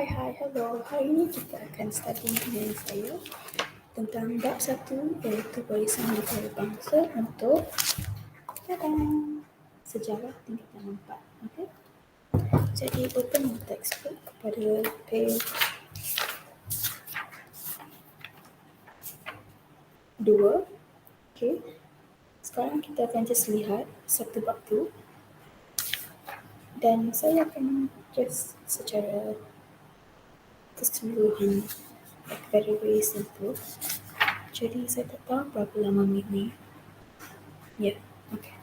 Hello. Hari ini kita akan study dengan saya tentang bab 1 iaitu barisan antarabangsa untuk sejarah tingkatan 4. Okay? Jadi open your textbook pada page 2. Okay. Sekarang kita akan just lihat satu bab tu dan saya akan just secara keseluruhan very simple. Jadi saya tak tahu berapa lama ni. Ya, okay.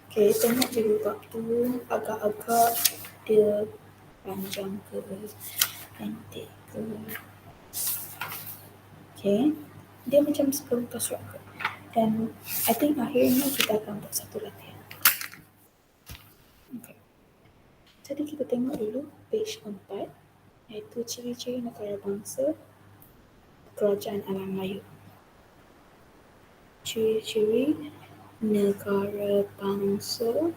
Okay, tengok dulu bab tu agak-agak dia panjang ke pendek ke. Okay, dia macam sepuluh surat ke. Dan I think akhirnya kita akan buat satu latihan. Okay. Jadi kita tengok dulu page 4 iaitu ciri-ciri negara bangsa kerajaan alam Melayu. Ciri-ciri negara bangsa.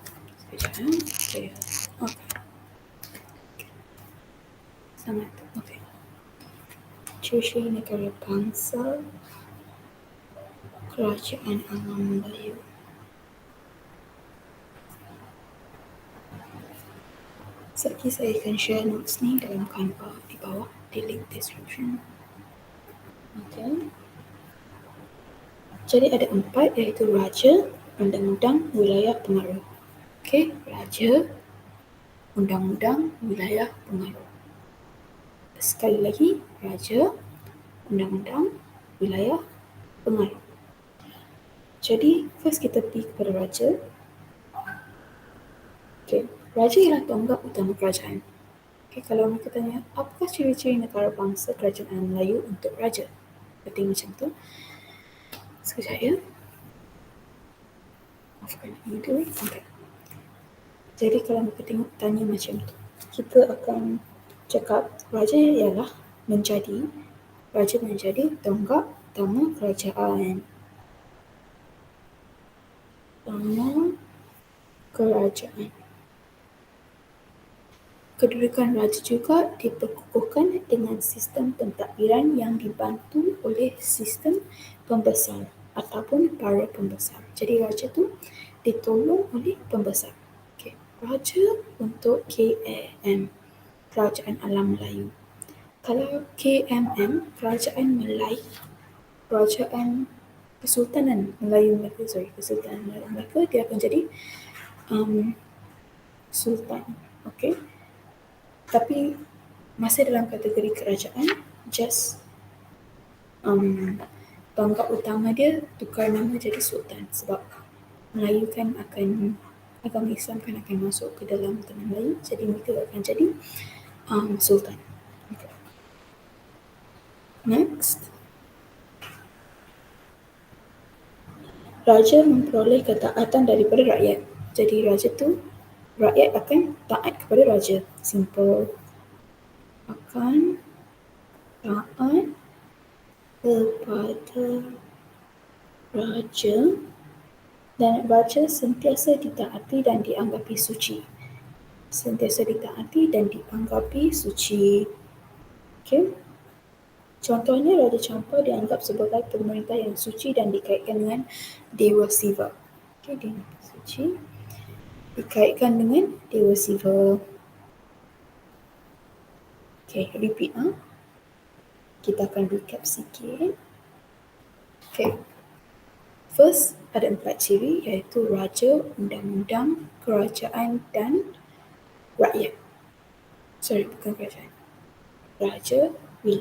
Sekejap. Okay. Sama tu. Okay. Ciri-ciri negara bangsa kerajaan alam Melayu. Sekejap saya akan share notes ni dalam Canva di bawah di link description. Okay. Jadi ada 4 iaitu raja, undang-undang, wilayah, pengaruh. Okay, raja, undang-undang, wilayah, pengaruh. Sekali lagi, raja, undang-undang, wilayah, pengaruh. Jadi, first kita pergi kepada raja. Okay, raja ialah tonggak utama kerajaan. Okay, kalau mereka tanya, apakah ciri-ciri negara bangsa kerajaan Melayu untuk raja? Berarti macam tu. Sekejap ya. Maafkan ini dulu. Okay. Jadi kalau mereka tanya macam tu, kita akan cakap raja ialah raja menjadi tonggak utama kerajaan. Kedudukan raja juga diperkukuhkan dengan sistem pentadbiran yang dibantu oleh sistem pembesar ataupun para pembesar. Jadi raja tu ditolong oleh pembesar. Okay. Raja untuk KAM, Kerajaan Alam Melayu. Kalau KMM, Kerajaan Melayu, Kerajaan Kesultanan Melayu Melaka, Kesultanan Melayu Melaka, dia akan jadi Sultan. Okay. Tapi masih dalam kategori kerajaan, just tonggak utama dia tukar nama jadi Sultan sebab Melayu kan akan agama Islam kan akan masuk ke dalam tanah Melayu, jadi mereka akan jadi Sultan. Okay. Next, raja memperoleh ketaatan daripada rakyat. Jadi rakyat akan taat kepada raja. Simple. Akan taat kepada raja dan raja sentiasa ditaati dan dianggapi suci. Okay. Contohnya, Raja Champa dianggap sebagai pemerintah yang suci dan dikaitkan dengan Dewa Siva. Okay, dia suci dikaitkan dengan Dewa Siva. Okay, repeat. Kita akan recap sikit. Okay. First, ada 4 ciri iaitu raja, undang-undang, kerajaan dan rakyat. Bukan kerajaan. Raja,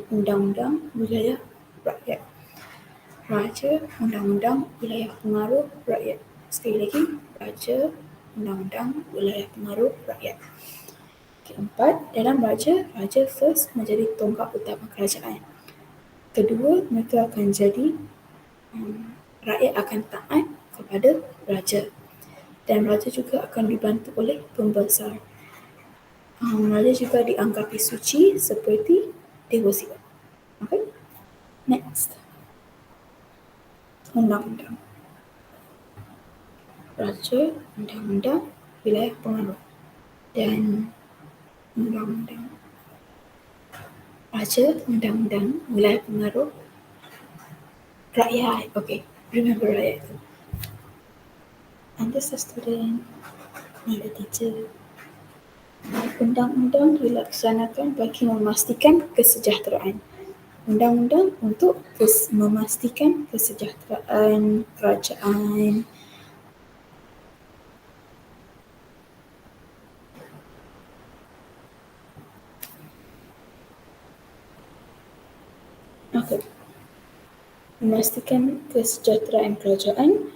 undang-undang, wilayah, rakyat. Raja, undang-undang, wilayah, pengaruh, rakyat. Sekali lagi, raja, undang-undang, wilayah, pengaruh, rakyat. Keempat, dalam raja first menjadi tonggak utama kerajaan. Kedua, mereka akan jadi rakyat akan taat kepada raja dan raja juga akan dibantu oleh pembesar. Raja juga dianggapi suci seperti Dewa Siva. Okay? Next, undang-undang. Raja, undang-undang, wilayah, pengaruh. Dan undang-undang. Raja, undang-undang, wilayah pengaruh, rakyat. Okay, remember rakyat tu. I'm just a student, not a teacher. Undang-undang dilaksanakan bagi memastikan kesejahteraan. Undang-undang untuk memastikan kesejahteraan kerajaan. Okay. Memastikan kesejahteraan kerajaan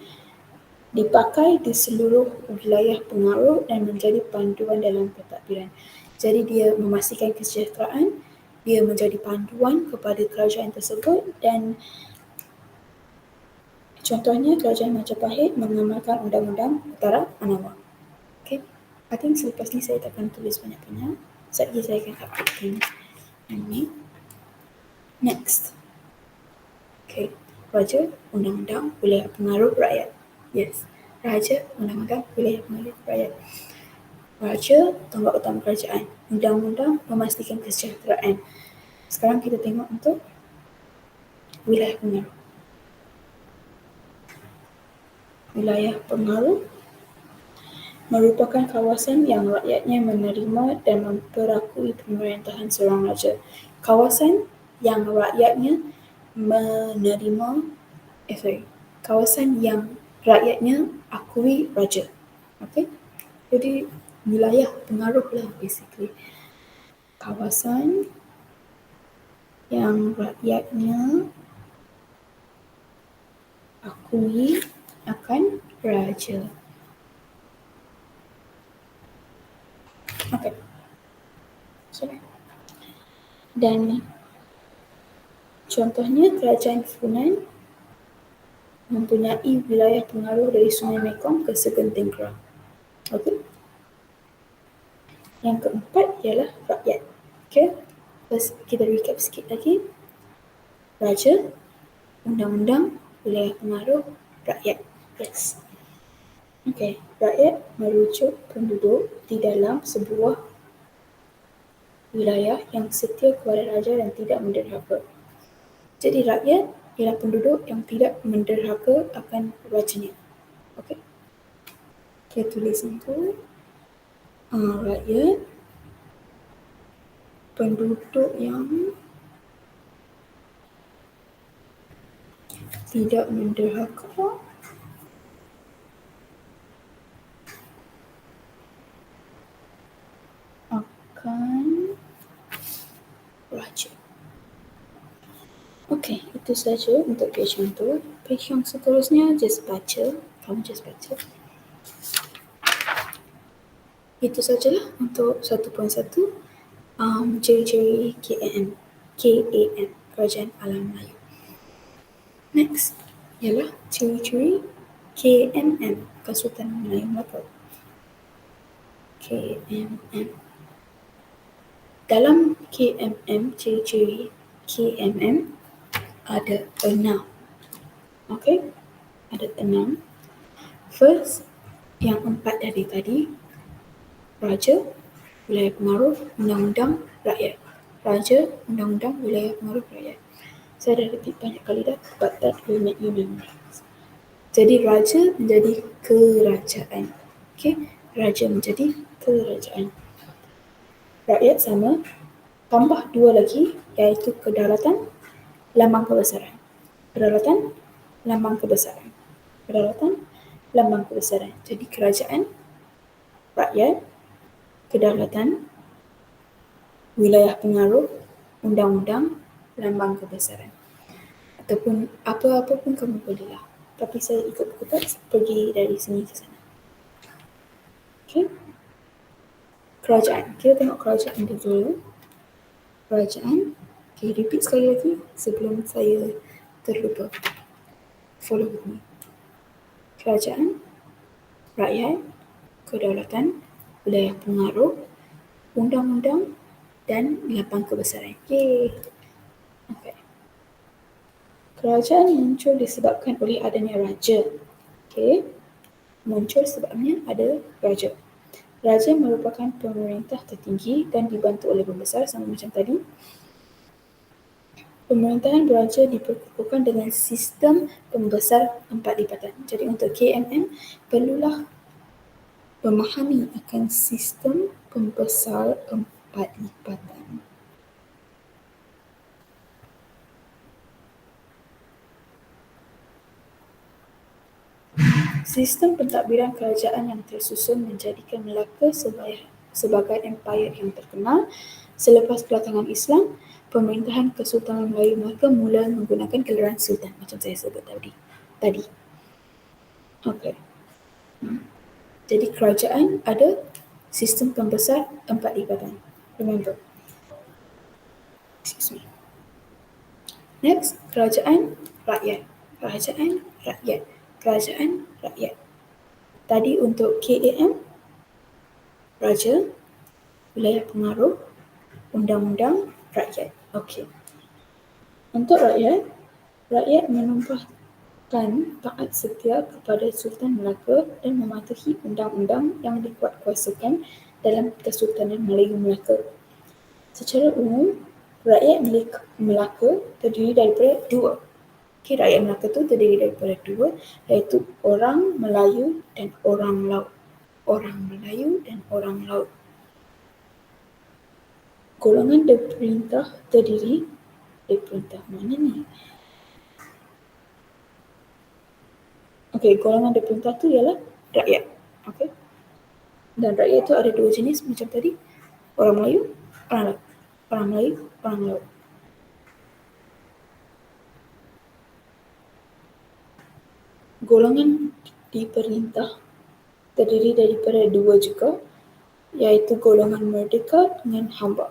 dipakai di seluruh wilayah pengaruh dan menjadi panduan dalam pentadbiran. Jadi dia memastikan kesejahteraan, dia menjadi panduan kepada kerajaan tersebut dan contohnya kerajaan Majapahit mengamalkan undang-undang Utara Anawa. Okay. I think selepas ni saya takkan tulis banyak-banyak. Sekejap lagi saya akan updatekan ini. Next. Okay. Raja, undang-undang, wilayah pengaruh rakyat. Yes. Raja, undang-undang, wilayah pengaruh rakyat. Raja, tonggak utama kerajaan. Undang-undang memastikan kesejahteraan. Sekarang kita tengok untuk wilayah pengaruh. Wilayah pengaruh merupakan kawasan yang rakyatnya menerima dan memperakui pemerintahan seorang raja. Kawasan yang rakyatnya kawasan yang rakyatnya akui raja. Okay? Jadi wilayah pengaruh lah basically. Kawasan yang rakyatnya akui akan raja. Okay. Sorry. Dan contohnya kerajaan Funan mempunyai wilayah pengaruh dari Sungai Mekong ke Segenting Keras. Okay. Yang keempat ialah rakyat. Okay. First, kita recap sikit lagi. Raja, undang-undang, wilayah pengaruh, rakyat. Yes. Okay. Rakyat merujuk penduduk di dalam sebuah wilayah yang setia kepada raja dan tidak menderhaka. Jadi rakyat ialah penduduk yang tidak menderhaka akan rajanya. Okay. Kita tulis itu. Rakyat, penduduk yang tidak menderhaka akan raja. Okay, itu saja untuk page yang tu. Page yang seterusnya just baca. Kamu just baca. Itu sajalah untuk 1.1 ciri-ciri KAM, Kerajaan Alam Melayu. Next ialah ciri-ciri KMM, Kesultanan Melayu Melaka. KMM. Dalam KMM, ciri-ciri KMM ada 6. Okay, ada 6. First, yang 4 dari tadi, raja, wilayah pengaruh, undang-undang, rakyat. Raja, undang-undang, wilayah pengaruh, rakyat. Saya dah repeat banyak kali dah, but that will make you memorize. Jadi raja menjadi kerajaan. Okay, raja menjadi kerajaan. Rakyat sama, tambah 2 lagi, iaitu kedaulatan, lambang kebesaran. Kedaulatan, lambang kebesaran. Kedaulatan, lambang kebesaran. Jadi kerajaan, rakyat, kedaulatan, wilayah pengaruh, undang-undang, lambang kebesaran. Ataupun apa-apa pun kamu boleh lah. Tapi saya ikut buku teks pergi dari sini ke sana. Okay. Kerajaan. Kita tengok kerajaan dulu. Kerajaan. Okay, repeat sekali lagi sebelum saya terlupa. Follow with me. Kerajaan, rakyat, kedaulatan, wilayah pengaruh, undang-undang, dan lambang kebesaran. Yeay. Okay. Kerajaan muncul disebabkan oleh adanya raja. Okay. Muncul sebabnya ada raja. Raja merupakan pemerintah tertinggi dan dibantu oleh pembesar sama macam tadi. Pemerintahan beraja diperkukuhkan dengan sistem pembesar empat lipatan. Jadi untuk KMM perlulah memahami akan sistem pembesar empat lipatan. Sistem pentadbiran kerajaan yang tersusun menjadikan Melaka sebagai empayar yang terkenal. Selepas kedatangan Islam, pemerintahan Kesultanan Melayu Melaka mula menggunakan gelaran Sultan macam saya sebut tadi. Okey. Jadi kerajaan ada sistem pembesar empat lipatan. Remember. Excuse me. Next, kerajaan rakyat. Kerajaan rakyat. Kerajaan rakyat. Tadi untuk KAM, raja, wilayah pengaruh, undang-undang, rakyat. Okey. Untuk rakyat, rakyat menumpahkan taat setia kepada Sultan Melaka dan mematuhi undang-undang yang dikuatkuasakan dalam Kesultanan Melayu Melaka. Secara umum, rakyat Melaka terdiri daripada dua. Okay, rakyat Melaka tu terdiri daripada dua, iaitu orang Melayu dan orang Laut. Orang Melayu dan orang Laut. Golongan diperintah terdiri diperintah mana ni? Okey, golongan diperintah tu ialah rakyat. Okey. Dan rakyat tu ada dua jenis macam tadi. Orang Melayu, orang Laut. Orang Melayu, orang Laut. Golongan diperintah terdiri daripada dua juga, iaitu golongan merdeka dengan hamba.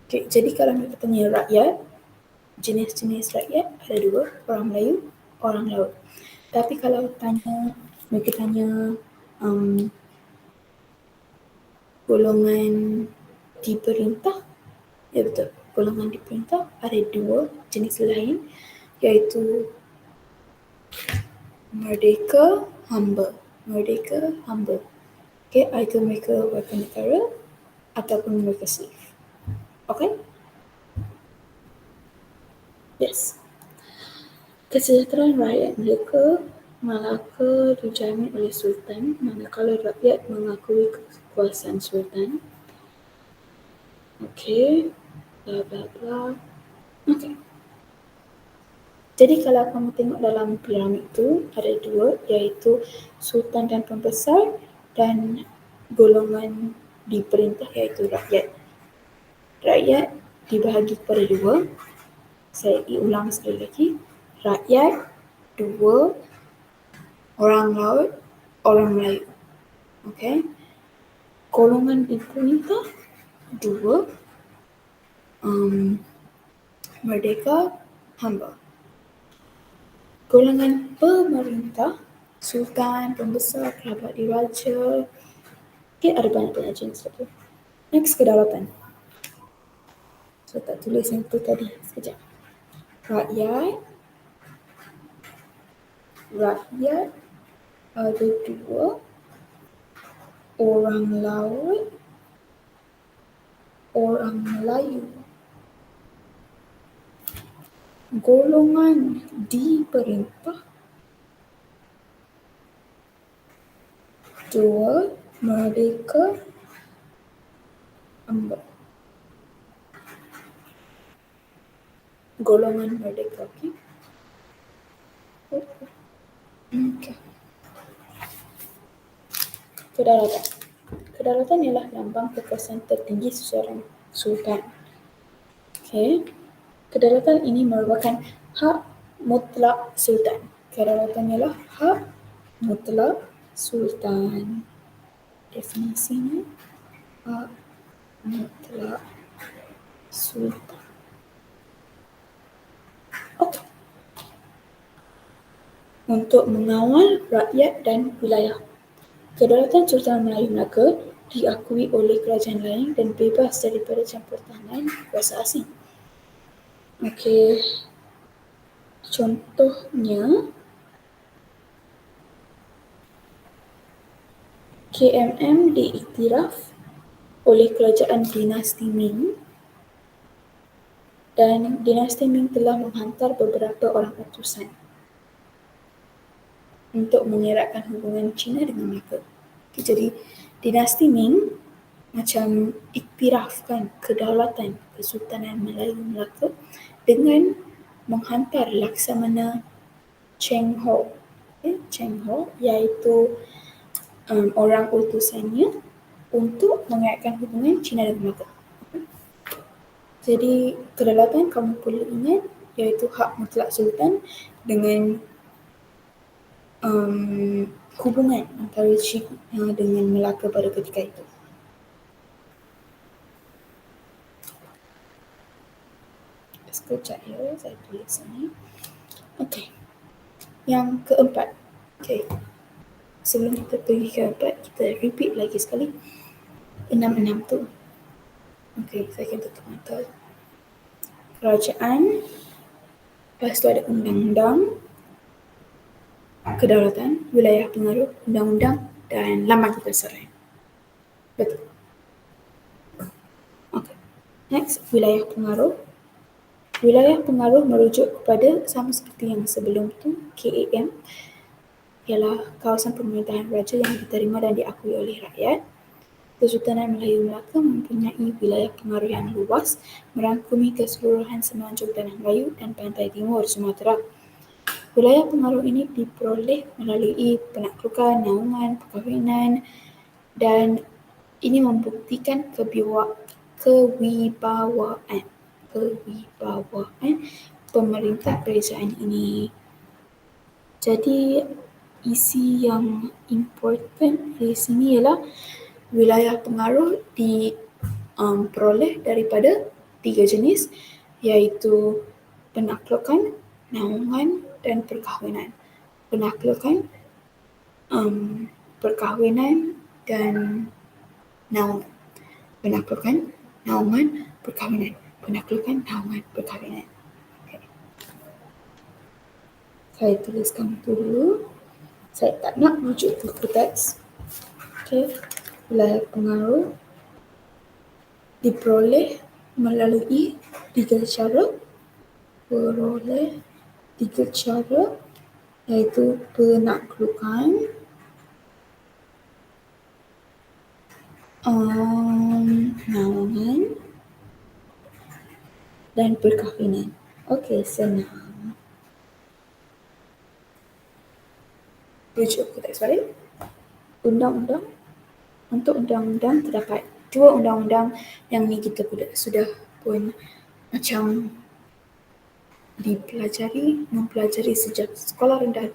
Okay, jadi kalau mereka tanya rakyat, jenis-jenis rakyat ada dua, orang Melayu, orang Laut. Tapi kalau mereka tanya golongan diperintah, ya betul, golongan diperintah ada dua jenis lain, iaitu merdeka, hamba. Merdeka, hamba. Okay, either mereka warga negara ataupun mereka slave. Okay? Yes. Kesejahteraan rakyat Melaka dijamin oleh Sultan, manakala rakyat mengakui kekuasaan Sultan. Okay. Bla bla bla. Okay. Jadi kalau kamu tengok dalam piramid tu ada dua, iaitu Sultan dan pembesar dan golongan diperintah iaitu rakyat. Rakyat dibahagi kepada dua. Saya ulang sekali lagi. Rakyat dua, orang Laut, orang Melayu. Okay. Golongan diperintah dua, merdeka, hamba. Golongan pemerintah, Sultan, pembesar, kerabat diraja. Okay, ada banyak jenis lagi. Next, kedaulatan. So, tak tulis yang tu tadi. Sekejap. Rakyat ada dua, orang Laut, orang Melayu. Golongan diperintah dua, merdeka, hamba. Golongan merdeka, okey. Okay. Kedaulatan. Kedaulatan ialah lambang kekuasaan tertinggi seseorang sultan. Okay. Kedaulatan ini merupakan hak mutlak sultan. Kedaulatan ialah hak mutlak sultan. Definisinya hak mutlak sultan. Okay. Untuk mengawal rakyat dan wilayah. Kedaulatan Sultan Melayu Melaka diakui oleh kerajaan lain dan bebas daripada campur tangan kuasa asing. Okey. Contohnya KMM diiktiraf oleh kerajaan dinasti Ming dan dinasti Ming telah menghantar beberapa orang utusan untuk mengeratkan hubungan China dengan Melaka. Okay, jadi dinasti Ming macam iktirafkan kedaulatan Kesultanan Melayu Melaka dengan menghantar Laksamana Cheng Ho. Okay, Cheng Ho iaitu orang utusannya untuk mengeratkan hubungan China dan Melaka. Jadi kedaulatan kamu perlu ingat iaitu hak mutlak sultan dengan hubungan antara China dengan Melaka pada ketika itu. Sekejap ya, saya tulis sini. Okey. Yang keempat. Okey. Sebelum kita pergi ke keempat, kita repeat lagi sekali. 6 tu. Okey, saya akan tutup mata. Kerajaan, lepas tu ada undang-undang, kedaulatan, wilayah pengaruh, undang-undang dan lambang kebesaran. Betul. Okay. Next, wilayah pengaruh. Wilayah pengaruh merujuk kepada sama seperti yang sebelum tu, KAM, ialah kawasan pemerintahan raja yang diterima dan diakui oleh rakyat. Kesultanan Melayu Melaka mempunyai wilayah pengaruh yang luas, merangkumi keseluruhan semenanjung Tanah Melayu dan pantai timur Sumatera. Wilayah pengaruh ini diperoleh melalui penaklukan, naungan, perkahwinan dan ini membuktikan kewibawaan pemerintah kerajaan ini. Jadi isi yang important di sini ialah wilayah pengaruh diperoleh daripada 3 jenis iaitu penaklukan, naungan dan perkahwinan. Penaklukan, perkahwinan dan naungan. Penaklukan, naungan, perkahwinan. Penaklukan, naungan, perkahwinan. Okay. Saya tuliskan itu dulu. Saya tak nak rujuk buku teks. Okay. Wilayah pengaruh diperoleh melalui 3 cara. Peroleh 3 cara iaitu penaklukan, naungan dan perkahwinan. Okey, senang. Rujuk ke teks balik. Undang-undang. Untuk undang-undang terdapat 2 undang-undang yang ni kita sudah pun macam mempelajari sejak sekolah rendah,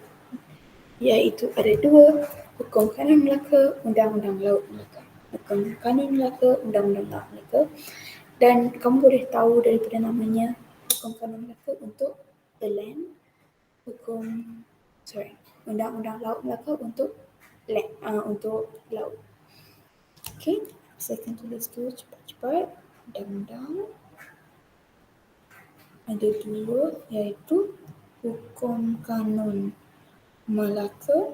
iaitu ada 2, Hukum Kanun Melaka, Undang-Undang Laut Melaka. Hukum Kanun Melaka, Undang-Undang Laut Melaka. Dan kamu boleh tahu daripada namanya Hukum Kanun Melaka untuk the land, Undang-Undang Laut Melaka untuk laut. Okey, saya akan tulis dulu cepat-cepat. Undang-undang ada 2 iaitu Hukum Kanun Melaka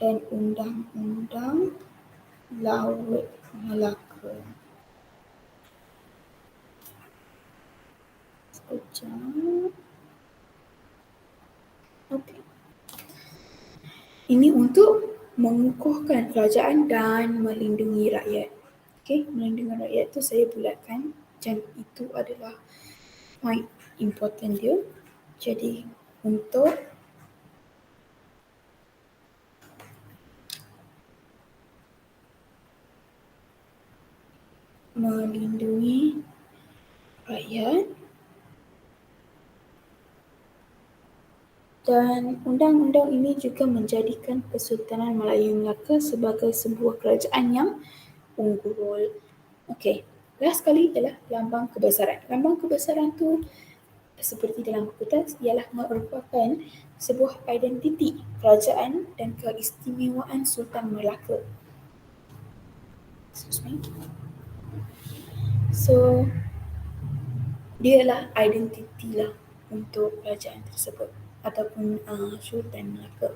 dan Undang-Undang Laut Melaka. Sekejap. Okey. Ini untuk mengukuhkan kerajaan dan melindungi rakyat. Okey, melindungi rakyat tu saya bulatkan dan itu adalah point important dia. Jadi untuk melindungi rakyat dan undang-undang ini juga menjadikan Kesultanan Melayu Melaka sebagai sebuah kerajaan yang unggul. Okey, last sekali ialah lambang kebesaran. Lambang kebesaran tu seperti dalam buku teks ialah merupakan sebuah identiti kerajaan dan keistimewaan Sultan Melaka. Excuse me. So, dia ialah identiti lah untuk kerajaan tersebut ataupun Sultan Melaka.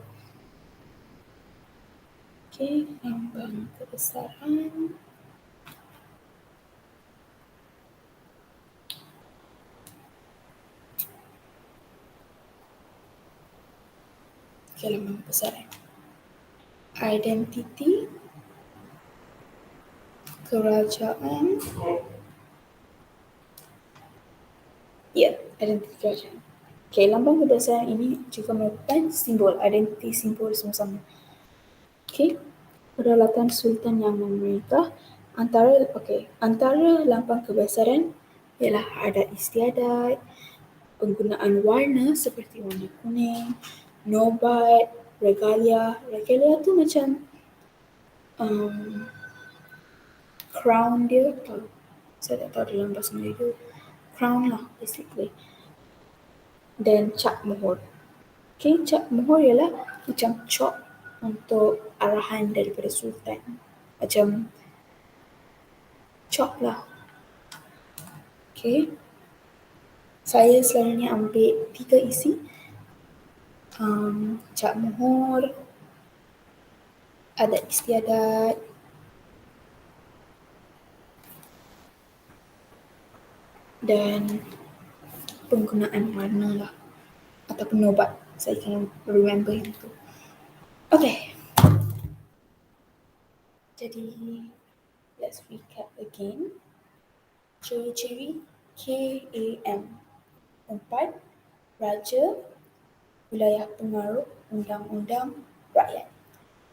Okay, lambang pembesaran. Okay, lambang pembesaran. Identiti kerajaan. Ya, identiti kerajaan. Okay, lambang pembesaran ini juga merupakan simbol, identiti simbol sama-sama. Okay, kedaulatan sultan yang memerintah antara lambang kebesaran ialah adat istiadat, penggunaan warna seperti warna kuning, nobat, regalia. Regalia tu macam um, crown dia, saya tak tahu dalam bahasa Melayu, crown lah basically. Dan cap mohor. Okay, cap mohor ialah macam chalk untuk arahan daripada sultan. Macam chalk lah. Okay. Saya selalunya ambil 3 isi. Cap mohor, adat istiadat, dan penggunaan warna lah ataupun nobat. Saya akan remember itu. Okay. Jadi, let's recap again. Ciri-ciri KAM. 4. Raja, wilayah pengaruh, undang-undang, rakyat.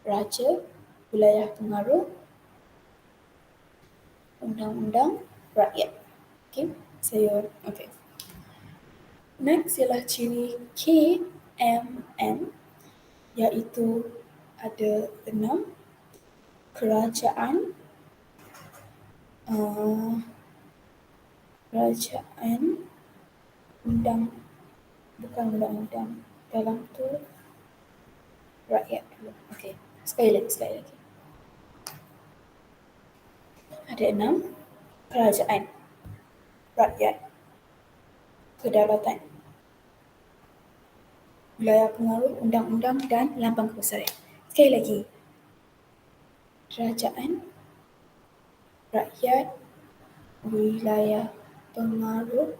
Raja, wilayah pengaruh, undang-undang, rakyat. Okay, okay. Next ialah ciri KMN, iaitu ada 6. Kerajaan, bukan undang-undang, dalam tu rakyat dulu. Okay, sekali lagi. Ada 6. Kerajaan, rakyat, kedaulatan, wilayah pengaruh, undang-undang, dan lambang kebesaran. Sekali lagi. Kerajaan, rakyat, wilayah pengaruh,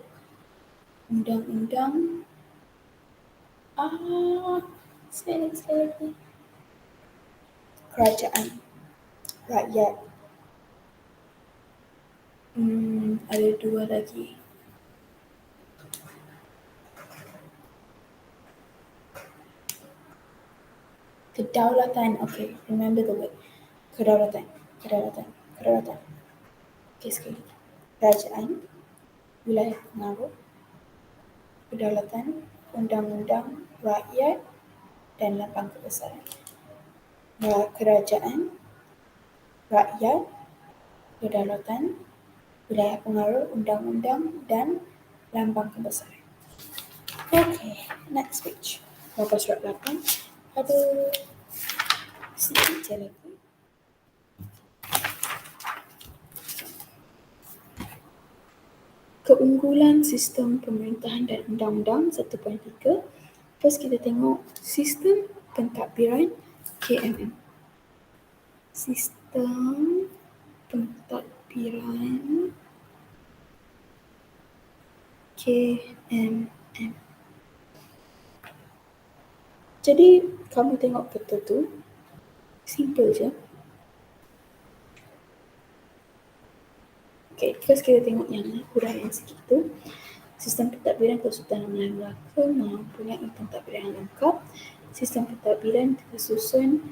undang-undang, sekali lagi. Kerajaan, rakyat, ada 2 lagi. Kedaulatan, okay, remember the word. Kedaulatan. Okay, sekali. Kerajaan, wilayah pengaruh, kedaulatan, undang-undang, rakyat, dan lambang kebesaran. Kerajaan, rakyat, kedaulatan, wilayah pengaruh, undang-undang, dan lambang kebesaran. Okay, next page. Bapak surat 8. Ada sedikit je lagi. Keunggulan sistem pemerintahan dan undang-undang 1.3. First kita tengok sistem pentadbiran KMM. Sistem pentadbiran KMM. Jadi kamu tengok peta tu, simple je. Okay, first kita tengok yang huraian sikit tu. Sistem pentadbiran Kesultanan Melayu Melaka mempunyai pentadbiran lengkap. Sistem pentadbiran tersusun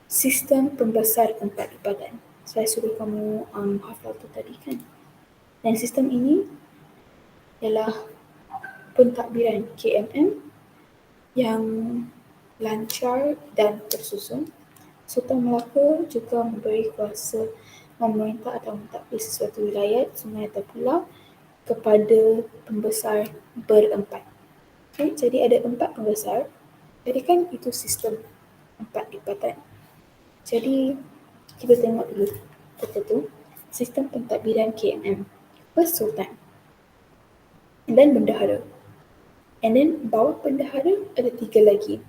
sistem pembesar tempat ibadat. Saya suruh kamu hafal tu tadi kan. Dan sistem ini ialah pentadbiran KMM yang lancar dan tersusun. Sultan Melaka juga memberi kuasa memerintah atau mentadbir sesuatu wilayah, sungai atau pulau kepada pembesar berempat. Okay, jadi ada 4 pembesar. Jadi kan itu sistem 4 lipatan. Jadi kita tengok dulu peta tu. Sistem pentadbiran KMM. First Sultan. And then bendahara. And then bawah bendahara ada 3 lagi.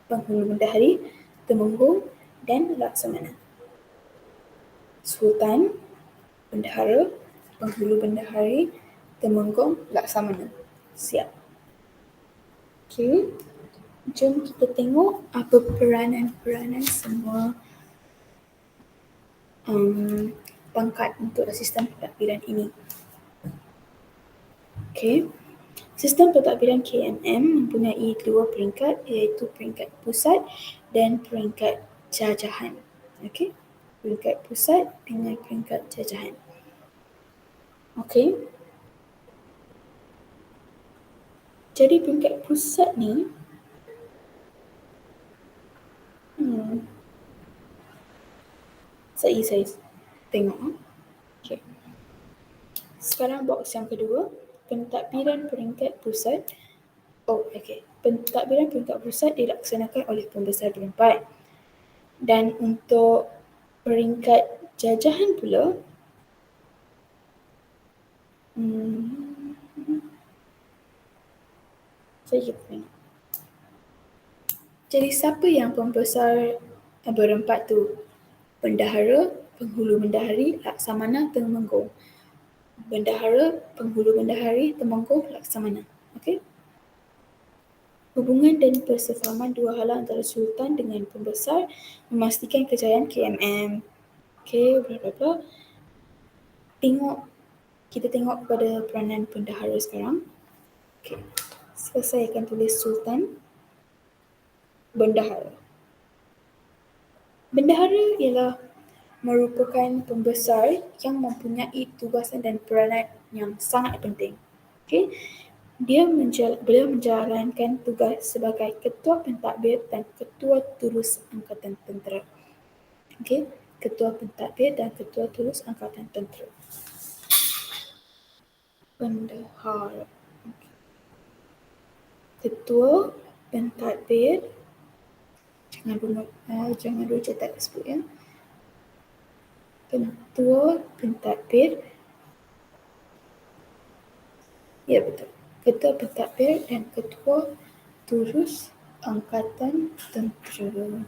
Penghulu bendahari, temenggung, dan laksamana. Sultan, Bendahara, Penghulu Bendahari, Temenggung, Laksamana. Siap. Okey, jom kita tengok apa peranan-peranan semua pangkat untuk sistem pentadbiran ini. Okey, sistem pentadbiran KMM mempunyai dua peringkat, iaitu peringkat pusat dan peringkat jajahan. Okey, peringkat pusat dengan peringkat jajahan. Okey, jadi peringkat pusat ni hmm, saya tengok. Okey, sekarang box yang kedua, pentadbiran peringkat pusat. Oh, okey. Pentadbiran peringkat pusat dilaksanakan oleh pembesar berempat. Dan untuk peringkat jajahan pula, hmm, saya kita tengok. Jadi siapa yang pembesar berempat tu? Bendahara, Penghulu Bendahari, Laksamana, Temenggung. Bendahara, Penghulu Bendahari, Temenggung, Laksamana. Okey? Hubungan dan persefahaman dua hala antara Sultan dengan pembesar memastikan kejayaan KMM. Okey, bla bla bla. Kita tengok kepada peranan bendahara sekarang. Okey. Saya akan tulis Sultan, Bendahara. Bendahara ialah merupakan pembesar yang mempunyai tugasan dan peranan yang sangat penting. Okey. Beliau menjalankan tugas sebagai Ketua Pentadbir dan Ketua Turus Angkatan Tentera. Okey, Ketua Pentadbir dan Ketua Turus Angkatan Tentera. Bendahara. Okay. Ketua Pentadbir, jangan dulu cetak sebut ya. Ketua Pentadbir, ya betul. Ketua Pentadbir dan Ketua Turus Angkatan Tentera.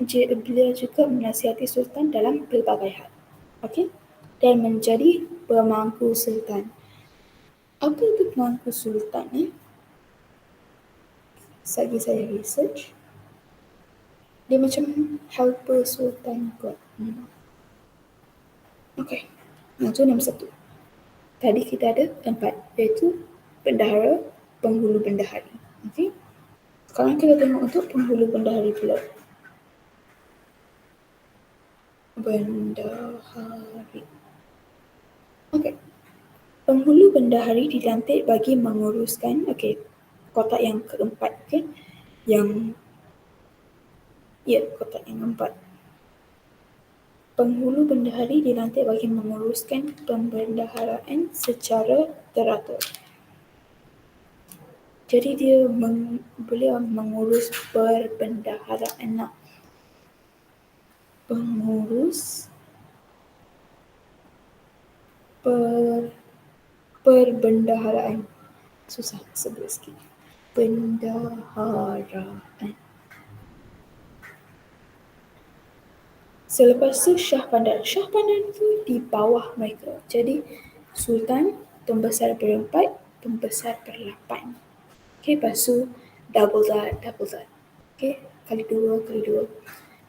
Beliau juga menasihati Sultan dalam pelbagai hal. Okey? Dan menjadi pemangku Sultan. Apa itu pemangku Sultan ni? Saya research. Dia macam helper Sultan kot. Okey. Itu nombor satu. Tadi kita ada empat, iaitu Bendahara, Penghulu Bendahari. Okey? Sekarang kita tengok untuk Penghulu Bendahari pula. Bendahari. Okey. Penghulu Bendahari dilantik bagi menguruskan, okey, kotak yang keempat, okey, kotak yang keempat. Penghulu Bendahari dilantik bagi menguruskan pembendaharaan secara teratur. Jadi beliau mengurus perbendaharaan. Pengurus perbendaharaan. Susah sebut sikit. Bendaharaan. Selepas tu Syah Bandar. Syah Bandar tu di bawah mereka. Jadi Sultan, pembesar berempat, pembesar berlapan. Okay, lepas tu double that. Okay, kali dua.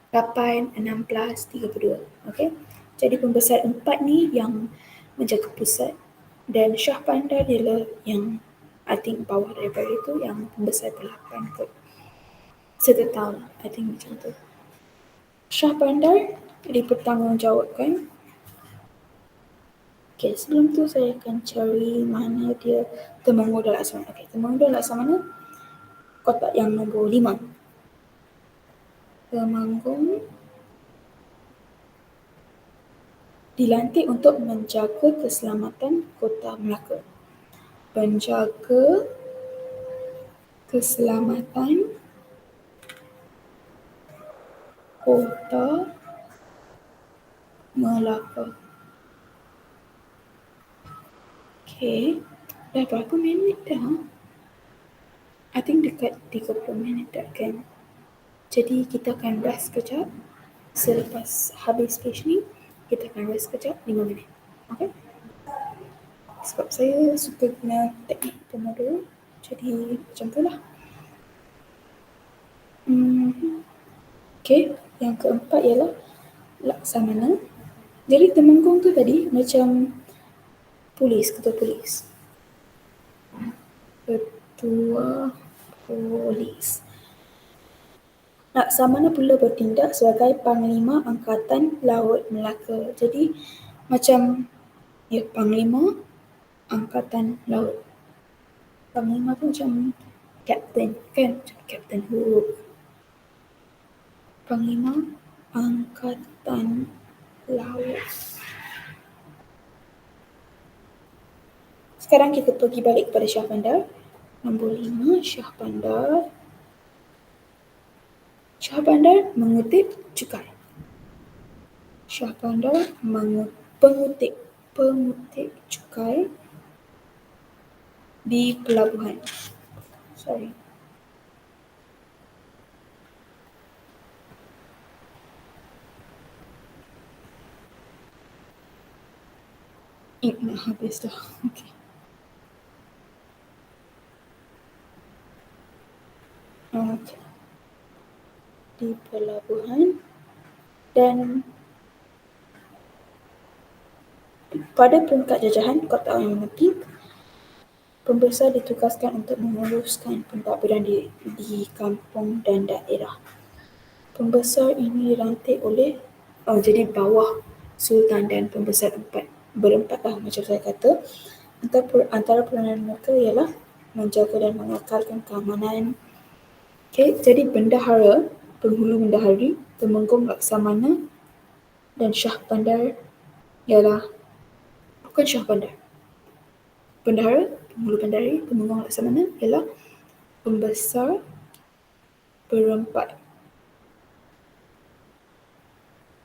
8, 16, 32. Okay, jadi pembesar empat ni yang menjaga pusat dan Syah Bandar ialah yang I think bawah daripada itu, yang pembesar berlapan kot. Saya tak tahu, I think macam tu. Syah Bandar dipertanggungjawabkan. Okay, sebelum tu saya akan cari mana dia Temenggung dan Laksamana. Okay, Temenggung dan Laksamana kotak yang nombor 5. Temenggung dilantik untuk menjaga keselamatan Kota Melaka. Penjaga keselamatan Kota Melaka. Okay. Dah berapa minit dah? I think dekat 30 minit dah kan. Jadi kita akan rest sekejap. Selepas habis page ni, kita akan rest sekejap 5 minit. Okay? Sebab saya suka guna teknik Pomodoro. Jadi macam tu lah. Okay, yang keempat ialah laksamana. Jadi temenggung tu tadi macam polis, ketua polis. Ketua polis. Laksamana pula bertindak sebagai Panglima Angkatan Laut Melaka. Jadi macam Panglima Angkatan Laut. Panglima tu macam Captain kan? Macam Captain Hook. Panglima Angkatan Laut. Sekarang kita pergi balik kepada Shah Bandar. Nombor 5, Shah Bandar. Shah Bandar mengutip cukai. Shah Bandar pengutip cukai di pelabuhan. Sorry. Nak habis dah. Okay. Okay. Di pelabuhan dan pada peringkat jajahan kota yang menepik, pembesar ditugaskan untuk menguruskan pentadbiran di kampung dan daerah. Pembesar ini dilantik oleh jadi bawah Sultan dan pembesar berempat lah macam saya kata. Antara peranan mereka ialah menjaga dan mengekalkan keamanan. Okay, jadi bendahara, penghulu bendahari, temenggung laksamana dan Shah Bandar ialah bukan Shah Bandar. Bendahara, penghulu bendahari, temenggung laksamana ialah pembesar berempat.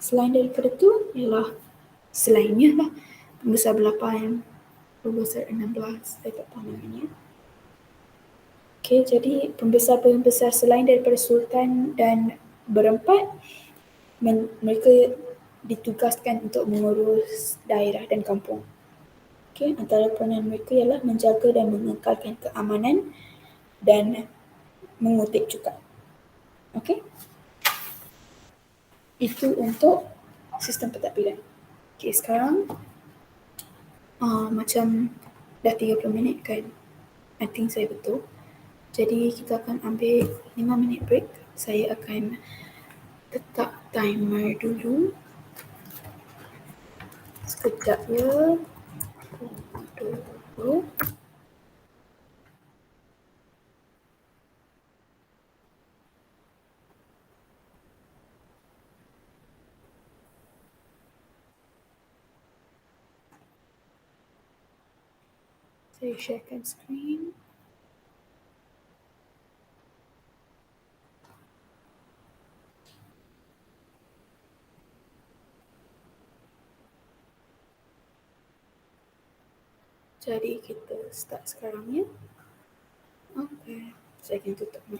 Selain daripada itu ialah selainnya lah pembesar ber-8, pembesar 16, saya tak tahu namanya. Okay, jadi pembesar-pembesar selain daripada Sultan dan berempat, mereka ditugaskan untuk mengurus daerah dan kampung. Okay, antara peranan mereka ialah menjaga dan mengekalkan keamanan dan mengutip cukai. Okay? Itu untuk sistem pentadbiran. Okay, sekarang macam dah 30 minit kan? I think saya betul. Jadi kita akan ambil 5 minit break. Saya akan letak timer dulu. Sekejap ya. Dulu. Saya sharekan screen. Jadi kita start sekarang ya. Okay. Saya akan tutup ni.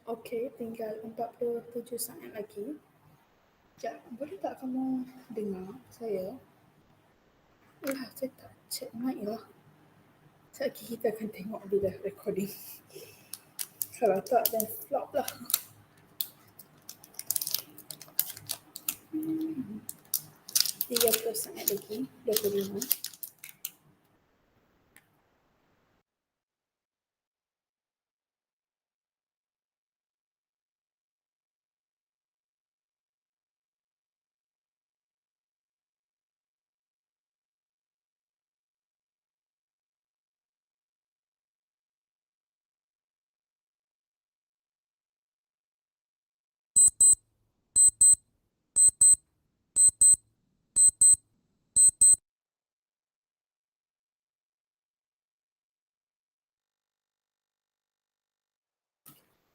Okey, tinggal 47 saat lagi. Sekejap, boleh tak kamu dengar saya? Saya tak check mic lah. Sekejap lagi kita akan tengok bila recording. Kalau tak, then flop lah. 30 saat lagi, 25.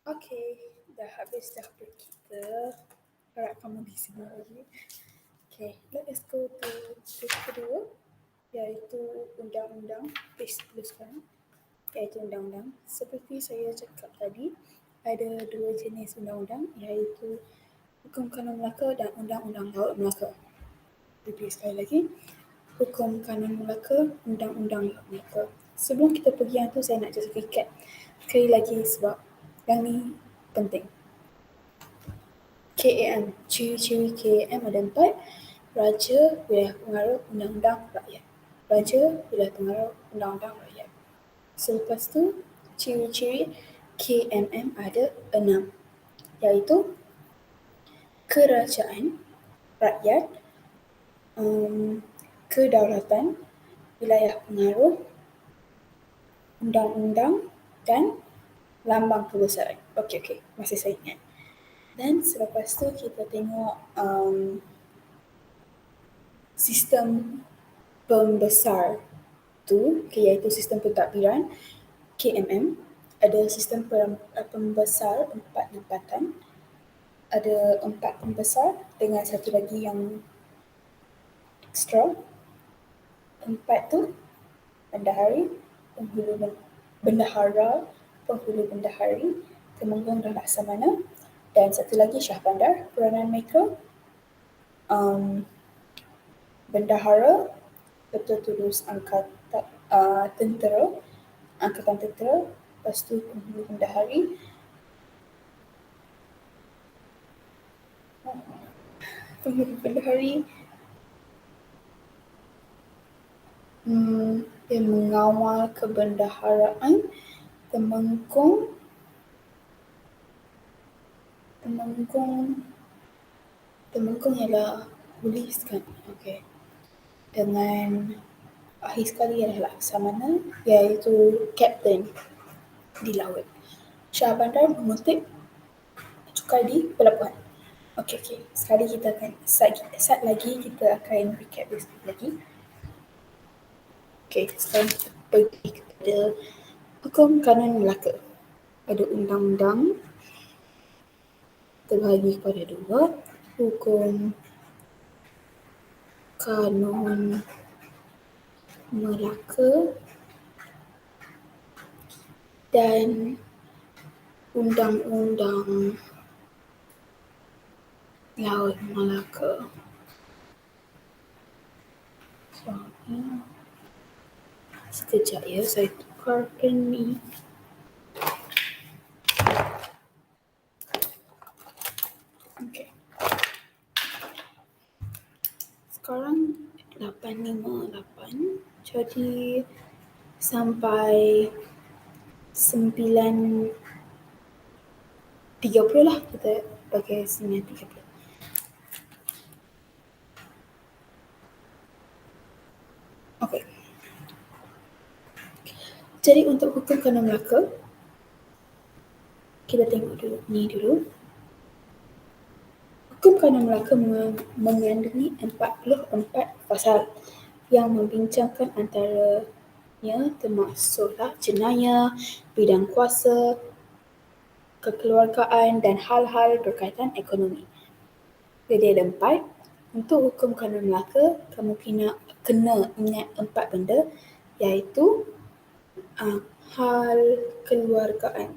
Okey, dah habis dah break kita. Harap kamu di sini lagi. Okay, let us go to page kedua, iaitu undang-undang, page 10 sekarang, iaitu undang-undang. Seperti saya cakap tadi, ada dua jenis undang-undang, iaitu Hukum Kanun Melaka dan Undang-Undang Laut Melaka. Repeat sekali lagi, Hukum Kanun Melaka, Undang-Undang Laut Melaka. Sebelum kita pergi yang tu, saya nak just recap sekali lagi sebab yang ni penting. KAM, ciri-ciri KAM ada 4. Raja, wilayah pengaruh, undang-undang, rakyat. Raja, wilayah pengaruh, undang-undang, rakyat. Selepas tu, ciri-ciri KMM ada 6, iaitu kerajaan, rakyat, kedaulatan, wilayah pengaruh, undang-undang dan lambang kebesaran. Okey, masih saya ingat. Dan selepas tu kita tengok sistem pembesar tu, iaitu sistem pentadbiran KMM. Ada sistem pembesar 4 tempatan, ada 4 pembesar dengan satu lagi yang extra. 4 tu bendahari, bendahara, penghulu bendahari, temenggung dan laksamana, dan satu lagi syah bandar. Peranan mereka bendahara, Ketua Tulus Angkatan Tentera, Angkatan Tentera, lepas tu penghulu bendahari, yang mengawal kebendaharaan. Temenggung ialah polis kan? Okey. Dengan akhir sekali adalah laksamana, iaitu kapten di laut. Syah bandar mengutip cukai di pelabuhan. Okey. Sekali kita akan sat lagi kita akan recap this lagi. Okey, sekarang kita pergi kepada Hukum Kanun Melaka. Ada undang-undang terbahagi kepada 2, Hukum Kanun Melaka dan Undang-Undang Laut Melaka. Sekejap ya, saya tukarkan ni. Okay. Sekarang 858, jadi sampai 9:30 lah, kita pakai 9:30. Okay. Jadi untuk Hukum Kanun Melaka, kita tengok dulu ni dulu. Hukum Kanun Melaka mengandungi 44 pasal yang membincangkan antaranya termasuklah jenayah, bidang kuasa, kekeluargaan dan hal-hal berkaitan ekonomi. Jadi ada 4. Untuk Hukum Kanun Melaka, kamu kena ingat 4 benda, iaitu hal kekeluargaan,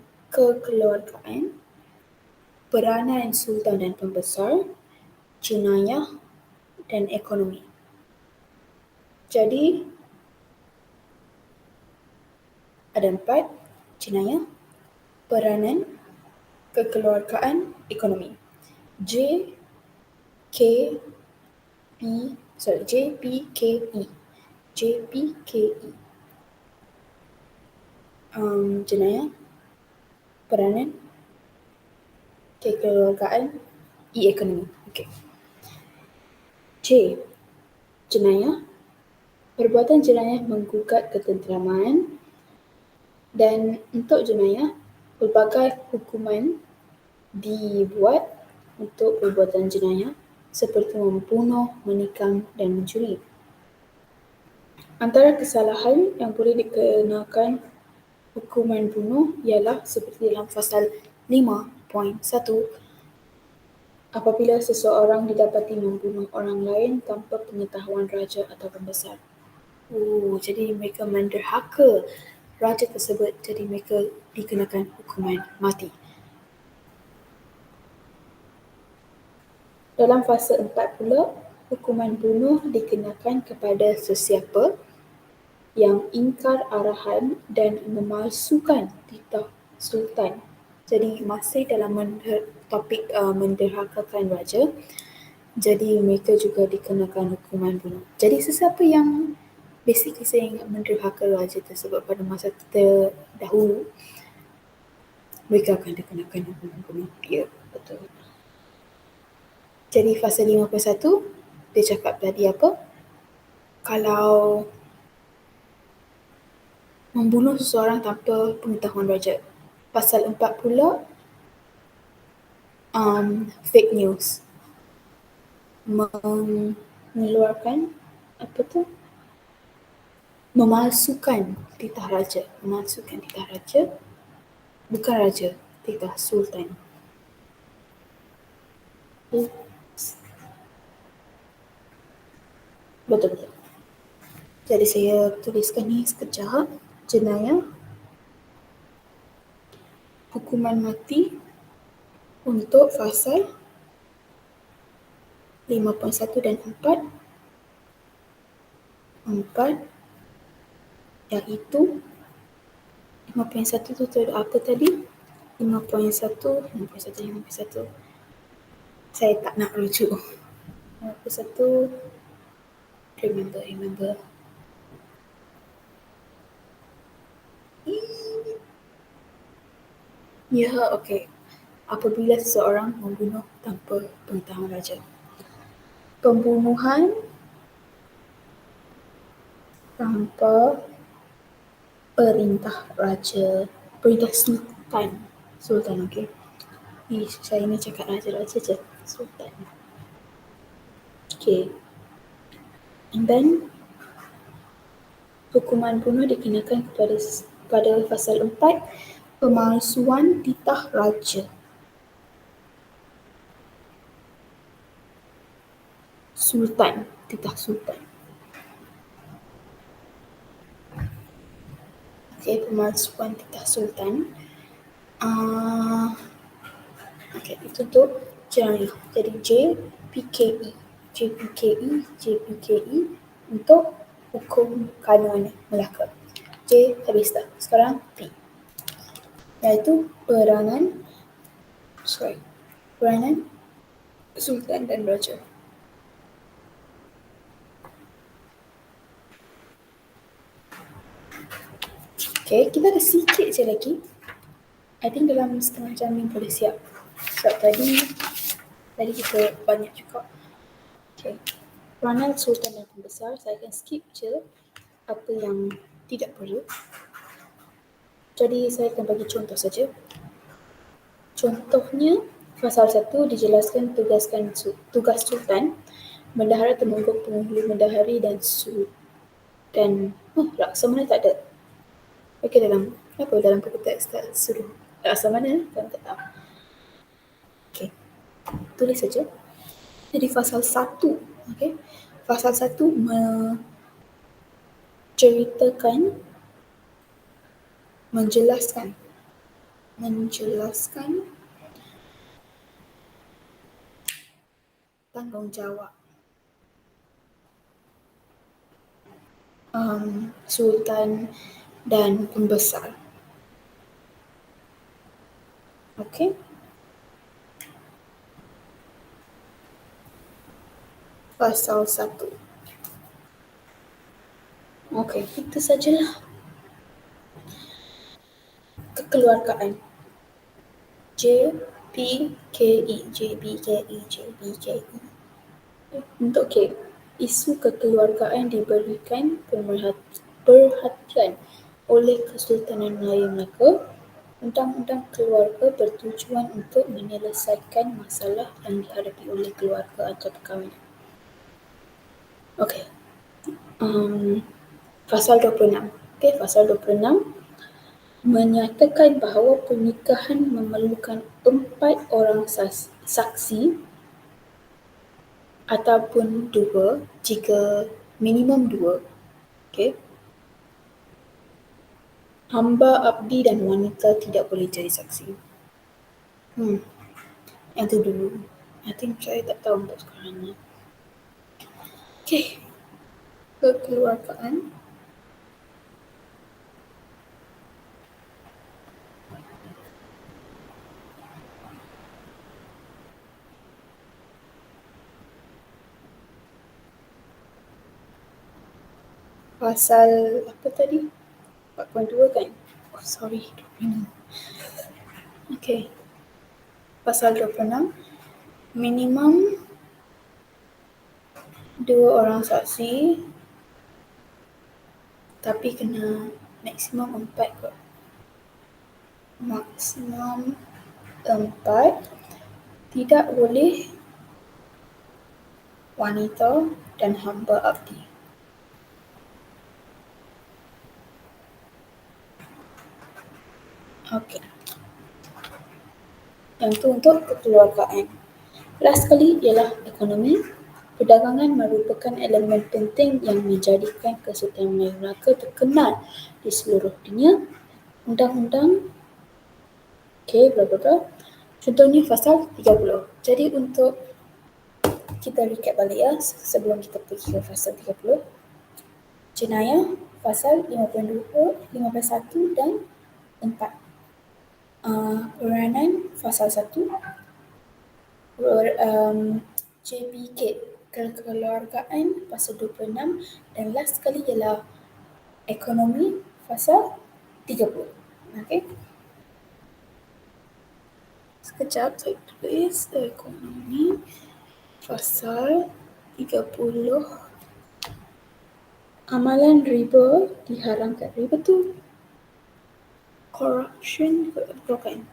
peranan sultan dan pembesar, jenayah dan ekonomi. Jadi, ada 4, jenayah, peranan, kekeluargaan, ekonomi. J, K, JPKE. JPKE. Jenayah, peranan, kekeluargaan, ekonomi. Okay. J, jenayah, perbuatan jenayah menggugat ketenteraman, dan untuk jenayah, pelbagai hukuman dibuat untuk perbuatan jenayah seperti membunuh, menikam dan mencuri. Antara kesalahan yang boleh dikenakan hukuman bunuh ialah seperti dalam pasal 5.1, apabila seseorang didapati membunuh orang lain tanpa pengetahuan raja atau pembesar. Jadi mereka menderhaka raja tersebut, jadi mereka dikenakan hukuman mati. Dalam fasa 4 pula, hukuman bunuh dikenakan kepada sesiapa yang ingkar arahan dan memalsukan titah sultan. Jadi masih dalam topik menderhakakan raja, jadi mereka juga dikenakan hukuman bunuh. Jadi sesiapa yang basically saya ingat menderhaka raja tersebut pada masa terdahulu, mereka akan dikenakan hukuman bunuh. Ya, betul. Jadi fasa 5.1, dia cakap tadi apa? Kalau membunuh seseorang tanpa pengetahuan raja. Pasal 4 pula, fake news. Mengeluarkan, apa tu? Memalsukan titah raja. Memalsukan titah raja. Bukan raja, titah sultan. Betul-betul. Jadi saya tuliskan ni sekejap. Jenayah, hukuman mati untuk fasal 5.1 dan 4. 4 iaitu 5.1 tu apa tadi? 5.1 saya tak nak rujuk. 5.1 remember. Ya, okey. Apabila seseorang membunuh tanpa pengetahuan raja. Pembunuhan tanpa perintah raja, perintah sultan, okey. Saya ni cakap raja-raja je, sultan. Okay. And then, hukuman bunuh dikenakan pada pasal 4, pemalsuan titah raja. Sultan, titah sultan. Okay, pemalsuan titah sultan. Okay, itu tu jenayah. Jadi JPKE untuk hukum kanun Melaka. J habis dah. Sekarang P, iaitu peranan sultan dan raja. Okay, kita ada sikit je lagi. I think dalam setengah jam ni boleh siap. Sebab tadi kita banyak juga. Okay. Peranan sultan dan pembesar, saya akan skip je apa yang tidak perlu. Jadi saya akan bagi contoh saja. Contohnya, pasal 1 dijelaskan tugas sultan, bendahara, temenggung, penghulu bendahari dan laksamana tak ada. Okey, dalam buku teks tak suruh laksamana, kan tak tahu. Okey, tulis saja. Jadi pasal 1, okey. Pasal 1 menjelaskan tanggungjawab Sultan dan pembesar. Okey, pasal 1. Okey, itu sajalah kekeluargaan. J P K E J B K E J B K E. Untuk K, isu kekeluargaan diberikan perhatian oleh Kesultanan Melayu Melaka. Undang-undang keluarga bertujuan untuk menyelesaikan masalah yang dihadapi oleh keluarga atau perkahwinan. Okey. Pasal 26. Okey, pasal 26 menyatakan bahawa pernikahan memerlukan 4 orang saksi ataupun 2 jika minimum 2. Okey. Hamba, abdi dan wanita tidak boleh jadi saksi. Yang tu dulu. I think saya tak tahu untuk sekarang ni. Okey. Kekeluargaan. Pasal apa tadi? 4.2 kan? Oh, sorry. 26. Okey. Pasal 26. Minimum 2 orang saksi tapi kena maksimum 4 kot. Maksimum 4. Tidak boleh wanita dan hamba abdi. Okey. Yang tu untuk kekeluargaan. Last sekali ialah ekonomi. Perdagangan merupakan elemen penting yang menjadikan Kesultanan Melayu Melaka terkenal di seluruh dunia. Undang-undang bla bla bla. Contohnya pasal 30. Jadi untuk kita recap balik ya sebelum kita pergi ke pasal 30. Jenayah pasal 52, 51 dan 4. Peranan pasal 1. JPK kekeluargaan pasal 26 dan last sekali ialah ekonomi pasal 30. Okey. Sekejap saya tulis ekonomi pasal 30. Amalan riba diharamkan. Riba tu corruption bukan.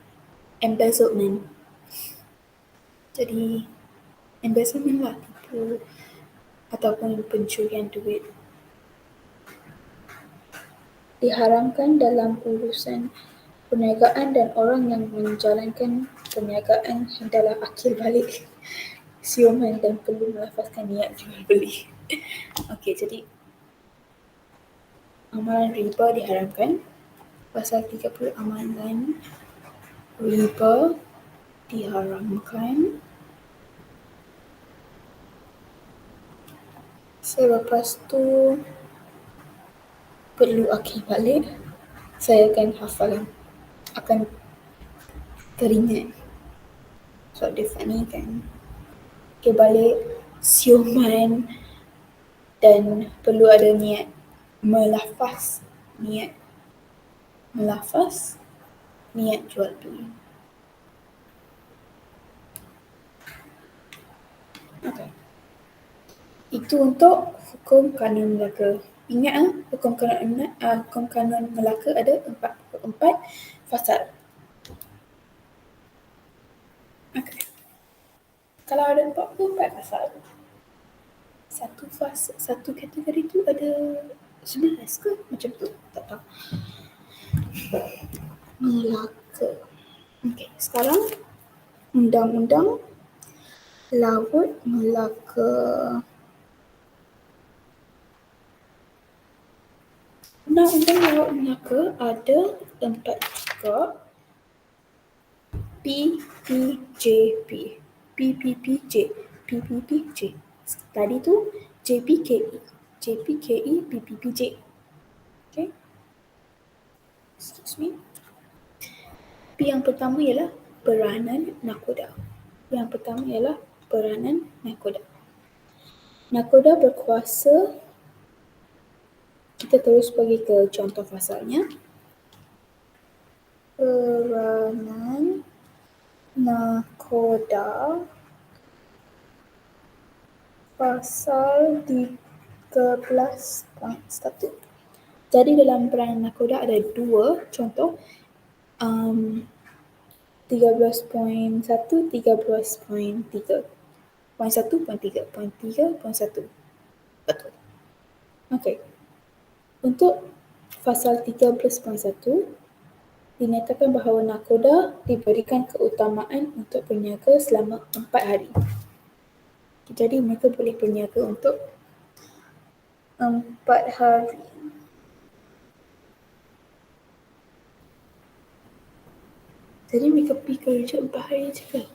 Embezzlement. Jadi embezzlement lah, tipu ataupun pencurian duit. Diharamkan dalam urusan perniagaan dan orang yang menjalankan perniagaan hendaklah akil balik, siuman dan perlu melafazkan niat jual beli. Okey, jadi amalan riba diharamkan. Pasal 30 amalan riba diharamkan. Selepas tu perlu akil balik. Saya akan hafal, akan teringat sebab dia funny kan. Akil balik, siuman dan perlu ada niat melafaz, niat jual beli. Okay. Itu untuk hukum kanun Melaka. Ingat hukum kanun Melaka ada 4 fasal. Okay. Kalau ada 44 fasal, satu kategori tu ada 11 ke? Macam tu, tak tahu. Melaka. Okay, sekarang Undang-Undang Laut Melaka. Undang-Undang Laut Melaka ada 4 juga. PPJP. PPPJ. PPPJ. Tadi tu JPKE. JPKE, PPPJ. Okay. Excuse me. P yang pertama ialah peranan nakoda. Yang pertama ialah peranan nakoda. Nakoda berkuasa, kita terus pergi ke contoh pasalnya. Peranan nakoda pasal 13.1. Jadi dalam peranan nakoda ada dua contoh, 13.1, 13.3. Poin 1, poin 3, poin 3, poin 1. Betul. Okey. Untuk pasal 13.1, dinyatakan bahawa nakoda diberikan keutamaan untuk berniaga selama 4 hari. Jadi mereka boleh berniaga untuk 4 hari. Jadi mereka pergi kerja 4 hari juga.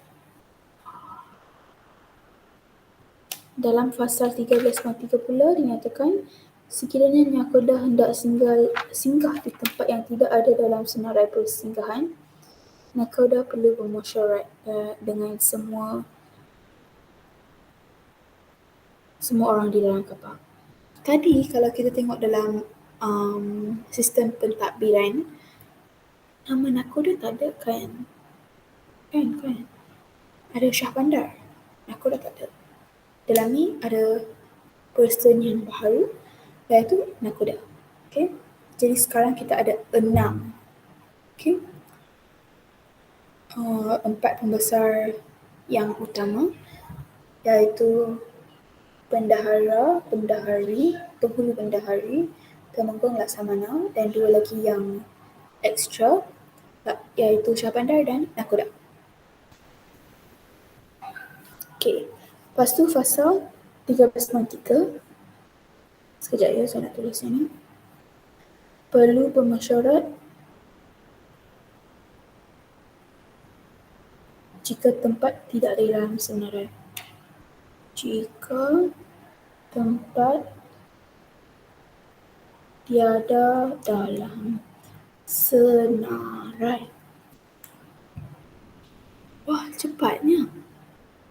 Dalam pasal 13.3 pula dinyatakan sekiranya nakoda hendak singgah di tempat yang tidak ada dalam senarai persinggahan, nakoda perlu bermesyuarat dengan semua orang di dalam kapal. Tadi kalau kita tengok dalam sistem pentadbiran, nama nakoda tak ada kan? Kan? Ada Syah Bandar. Nakoda tak ada. Dalam ni ada person yang baru iaitu nakoda. Okay? Jadi sekarang kita ada 6. Okay? 4 pembesar yang utama iaitu bendahara, bendahari, penghulu bendahari, temenggung laksamana dan 2 lagi yang extra iaitu Syah Bandar dan nakoda. Okay. Lepas tu pasal 13.3. Sekejap ya, saya nak tulis ni. Perlu bermesyuarat jika tempat tidak ada dalam senarai. Jika tempat tiada dalam senarai. Wah, cepatnya.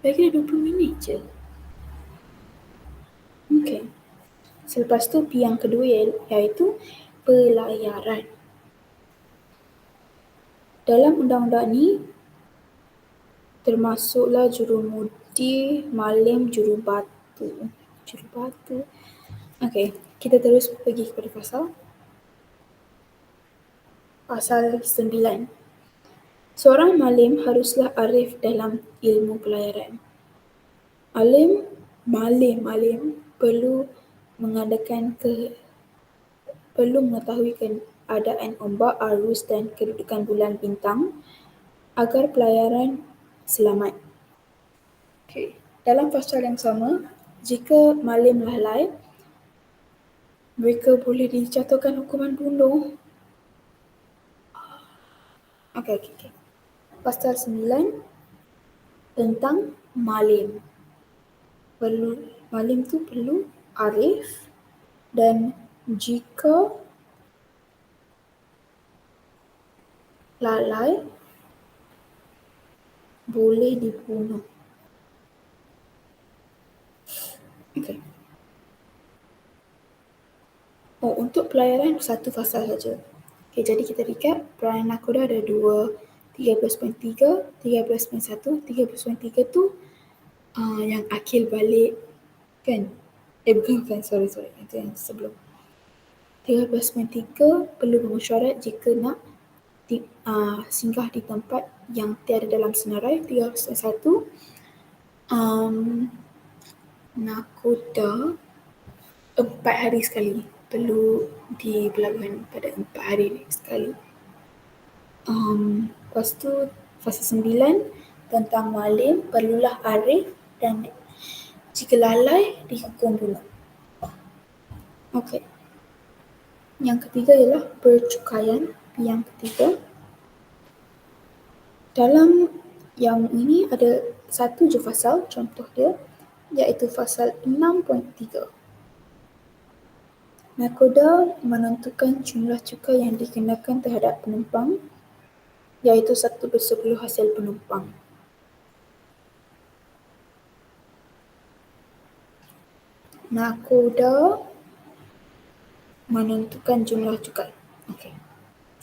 Lagi 20 minit je. Okay. Selepas tu P yang kedua iaitu pelayaran. Dalam undang-undang ni termasuklah jurumudi, malim, jurubatu. Okay, kita terus pergi kepada pasal 9. Seorang malim haruslah arif dalam ilmu pelayaran. Malim perlu mengetahui keadaan ombak, arus dan kedudukan bulan bintang agar pelayaran selamat. Okay. Dalam pasal yang sama, jika malim lalai, mereka boleh dijatuhkan hukuman bunuh. Okay. Pasal 9 tentang malim. Malim tu perlu arif dan jika lalai boleh dibunuh. Okay. Untuk pelayaran satu pasal saja. Okay, jadi kita recap, peranan nakoda ada 2, 13.3, 13.1, 13.3 tu yang akil balik kan? Bukan, sorry, itu yang sebelum. 13.3 perlu bermesyuarat jika nak singgah di tempat yang tiada dalam senarai. 13.1 nakoda 4 hari sekali, perlu di pelabuhan pada 4 hari sekali. Lepas tu fasa 9 tentang malim, perlulah arif dan jika lalai dihukum bunuh. Okey. Yang ketiga ialah percukaian. Yang ketiga, dalam yang ini ada satu je pasal, contoh dia iaitu pasal 6.3. Nakoda menentukan jumlah cukai yang dikenakan terhadap penumpang iaitu 1/10 hasil penumpang. Nakoda menentukan jumlah cukai. Okey,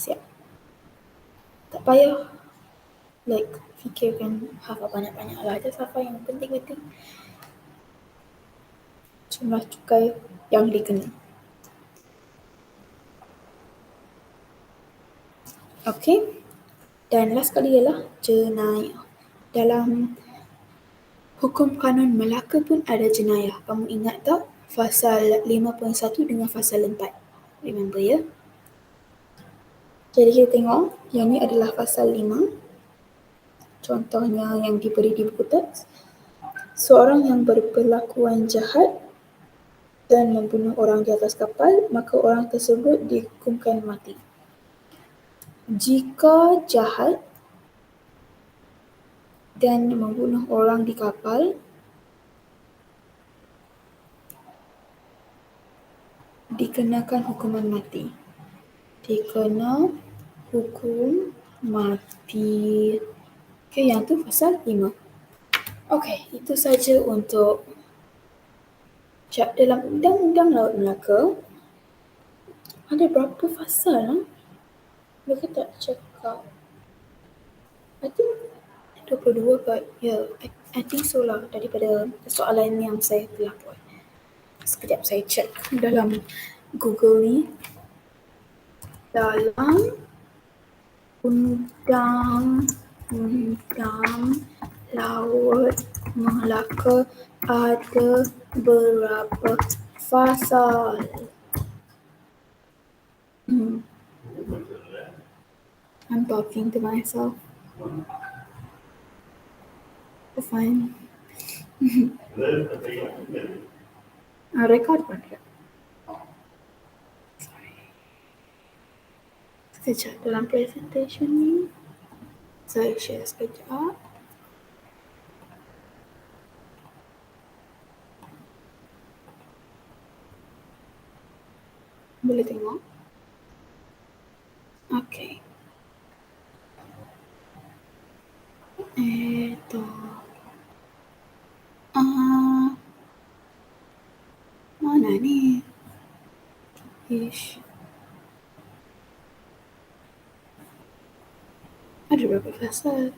siap. Tak payah fikirkan hafal banyak-banyak lah. Just hafal yang penting-penting jumlah cukai yang dikena. Okey. Dan last kali ialah jenayah. Dalam hukum kanun Melaka pun ada jenayah. Kamu ingat tak? Pasal 5.1 dengan pasal 4. Remember ya? Jadi kita tengok, yang ni adalah pasal 5. Contohnya yang diberi di buku teks. Seorang yang berperlakuan jahat dan membunuh orang di atas kapal, maka orang tersebut dihukumkan mati. Jika jahat dan membunuh orang di kapal, dikenakan hukuman mati. Dikena hukum mati. Okey, yang tu pasal 5. Okey, itu saja untuk dalam Undang-Undang Laut Melaka. Ada berapa pasal? Mereka tak cakap. I think 22 kot. I think so lah daripada soalan yang saya telah buat. Sekejap saya check dalam Google ni. Dalam Undang-Undang Laut Melaka ada berapa pasal? I'm talking to myself. Fine. Record pun tak? Sekejap dalam presentation ni. Saya share sekejap. Boleh tengok? Okay. Itu. Mana ni? Ish. Ada berapa pasal?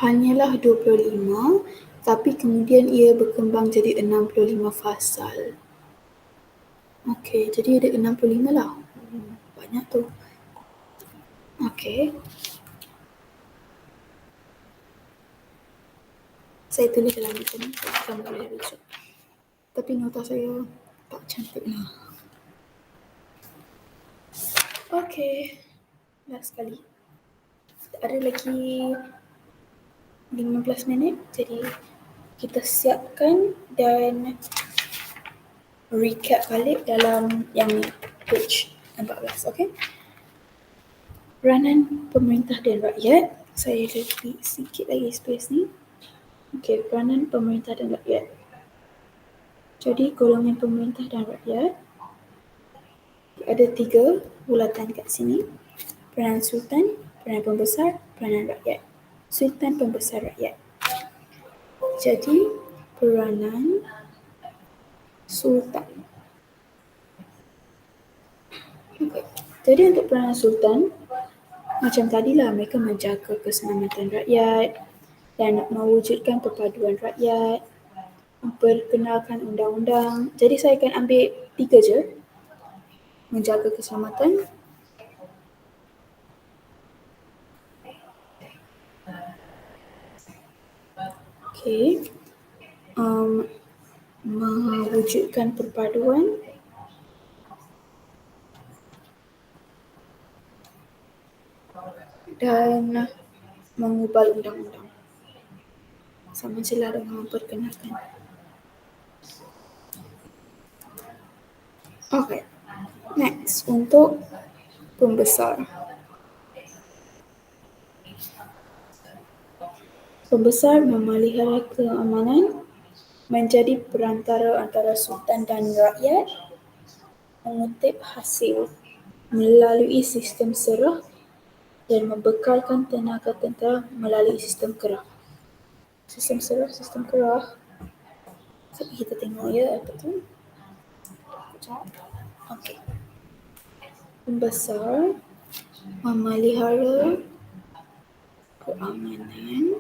Hanyalah 25, tapi kemudian ia berkembang jadi 65 pasal. Okey, jadi ada 65 lah. Banyak tu. Okey. Saya tulis dalam buku ni, kamu boleh rujuk. Tapi nota saya tak cantik lah. Okey. Last sekali. Ada lagi 15 minit, jadi kita siapkan dan recap balik dalam yang ni, page 14, okey? Peranan pemerintah dan rakyat. Saya lebih sikit lagi space ni. Okey, peranan pemerintah dan rakyat. Jadi, golongan pemerintah dan rakyat. Ada 3 bulatan kat sini. Peranan Sultan, peranan pembesar, peranan rakyat. Sultan pembesar rakyat. Jadi, peranan Sultan. Okay. Jadi untuk peranan Sultan, macam tadilah mereka menjaga keselamatan rakyat dan mewujudkan perpaduan rakyat, memperkenalkan undang-undang. Jadi saya akan ambil 3 je. Menjaga keselamatan, okay. Mewujudkan perpaduan, dan mengubah undang-undang. Sama je lah dengan memperkenalkan. Okay. Next, untuk pembesar. Pembesar memelihara keamanan, menjadi perantara antara sultan dan rakyat, mengutip hasil melalui sistem serah dan membekalkan tenaga tentera melalui sistem kerah. Sistem serah, sistem kerah. Sekejap kita tengok ya apa tu. Sekejap. Okey. Pembesar memelihara keamanan,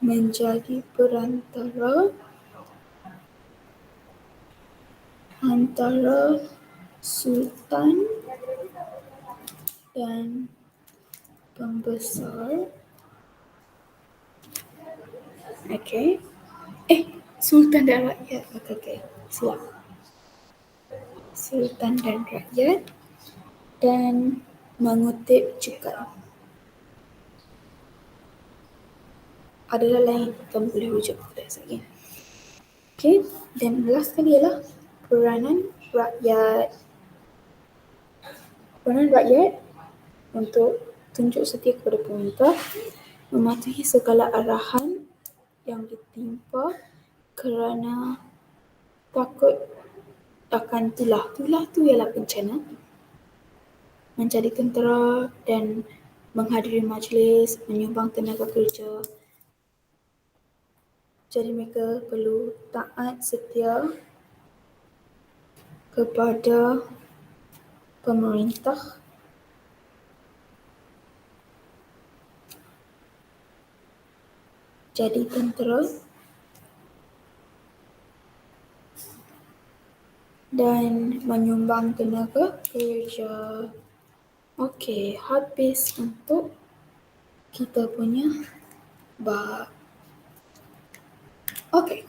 menjadi perantara antara sultan dan pembesar. Okey. Sultan dan rakyat. Okey. Silap. Sultan dan rakyat dan mengutip cukai. Adalah lain, kamu boleh rujuk pada lagi. Okey, dan last sekali ialah peranan rakyat. Peranan rakyat untuk tunjuk setia kepada pemerintah, mematuhi segala arahan yang ditimpa kerana takut akan tulah. Tulah tu ialah bencana. Menjadi tentera dan menghadiri majlis, menyumbang tenaga kerja. Jadi mereka perlu taat setia kepada pemerintah, jadi tentera dan menyumbang tenaga kerja. Okey, habis untuk kita punya bab. Okey.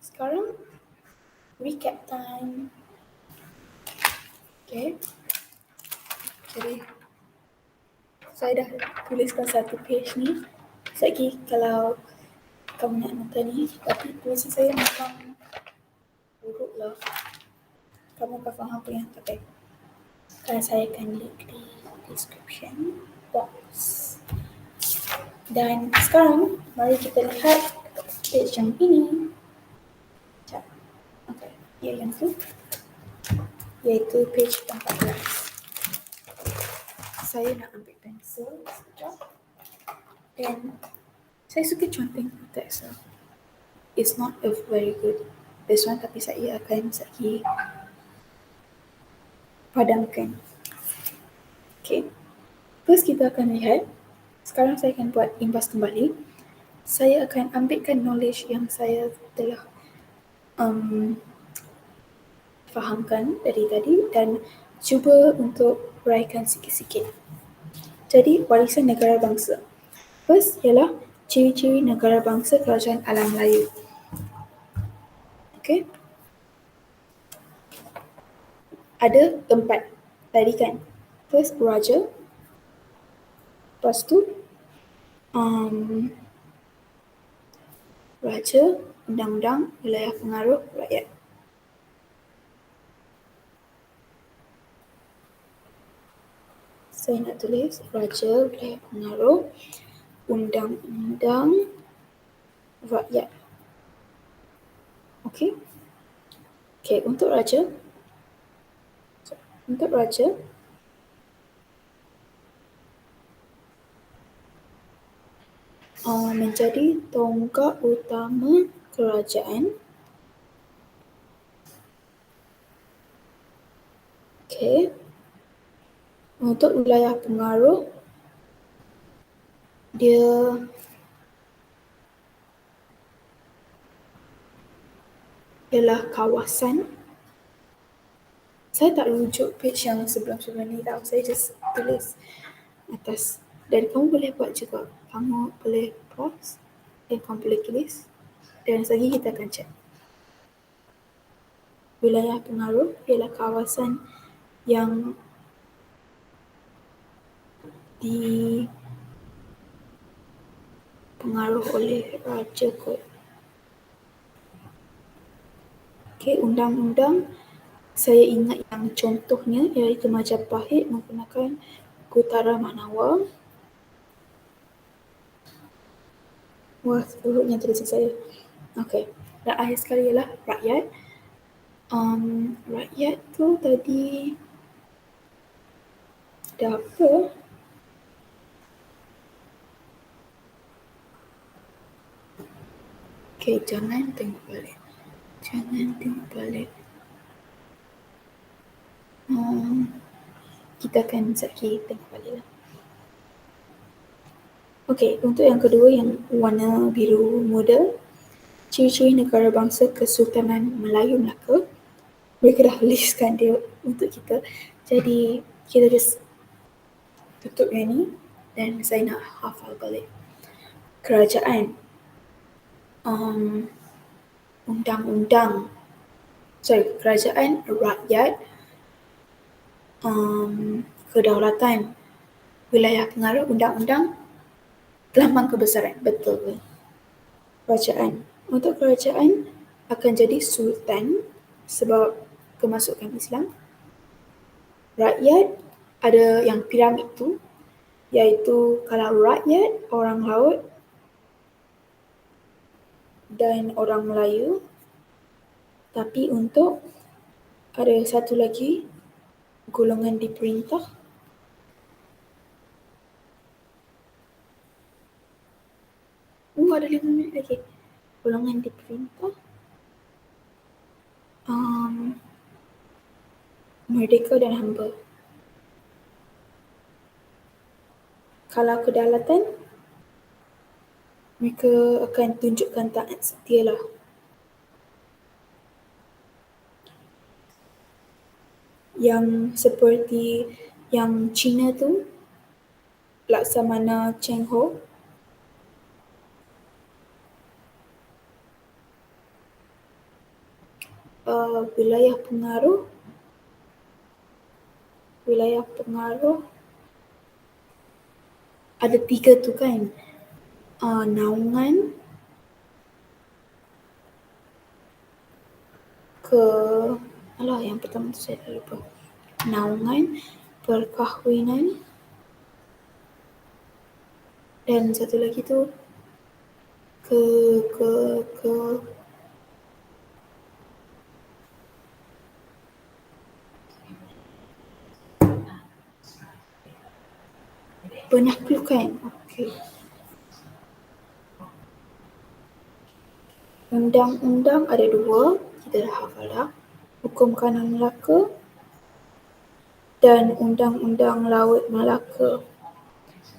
Sekarang recap time. Okay. Jadi saya dah tuliskan satu page ni. Sekejap kalau kamu nak nonton ni, tapi tulisan saya memang buruk lah. Kamu akan faham apa yang tak. Kan saya akan link di description box. Dan sekarang mari kita lihat page yang ini. Sekejap. Okay. Ya, yang tu. Iaitu page 14. Saya nak ambil pensel sekejap. Dan saya suka conteng teks. It's not a very good this one, tapi saya akan sekali padamkan. Okay. First kita akan lihat. Sekarang saya akan buat imbas kembali. Saya akan ambilkan knowledge yang saya telah fahamkan dari tadi dan cuba untuk uraikan sikit-sikit. Jadi, warisan negara bangsa. First ialah ciri-ciri negara bangsa kerajaan alam Melayu. Okay. Ada 4 tadi kan. First, raja. Lepas tu, raja, undang-undang, wilayah pengaruh, rakyat. Saya nak tulis raja, wilayah pengaruh, undang-undang, rakyat. Okey. Okey, untuk raja. Menjadi tonggak utama kerajaan. Okey. Untuk wilayah pengaruh, dia ialah kawasan. Saya tak rujuk page yang sebelum-sebelum ni tau. Saya just tulis atas. Dan kamu boleh buat juga. Kamu boleh pause dan kamu boleh tulis. Dan lagi kita akan check. Wilayah pengaruh ialah kawasan yang dipengaruh oleh Raja kot. Okay, undang-undang saya ingat yang contohnya iaitu Majapahit menggunakan Kutara Manawa. Wah, buruknya tulisan saya. Okay, dan akhir sekali ialah rakyat. Rakyat tu tadi dah apa? Okay, jangan tengok balik. Kita akan sekali tengok balik lah. Okey, untuk yang kedua yang warna biru muda, ciri-ciri negara bangsa Kesultanan Melayu Melaka. Mereka dah listkan dia untuk kita. Jadi, kita just tutup yang ni dan saya nak hafal balik. Kerajaan, kerajaan rakyat, kedaulatan, wilayah pengaruh, undang-undang, lambang kebesaran. Betul. Kerajaan. Untuk kerajaan akan jadi sultan sebab kemasukan Islam. Rakyat ada yang piramid tu, iaitu kalau rakyat, orang laut dan orang Melayu. Tapi untuk ada satu lagi golongan diperintah. Ada 5 minit lagi. Golongan diperintah. Merdeka dan hamba. Kalau kedaulatan, mereka akan tunjukkan taat setia lah. Yang seperti yang Cina tu, Laksamana Cheng Ho. Wilayah pengaruh ada 3 tu kan. Naungan, yang pertama tu saya dah lupa. Naungan, perkahwinan, dan satu lagi tu penaklukan. Okey. Undang-undang ada 2, kita dah hafal dah. Hukum Kanan Melaka dan Undang-Undang Laut Melaka.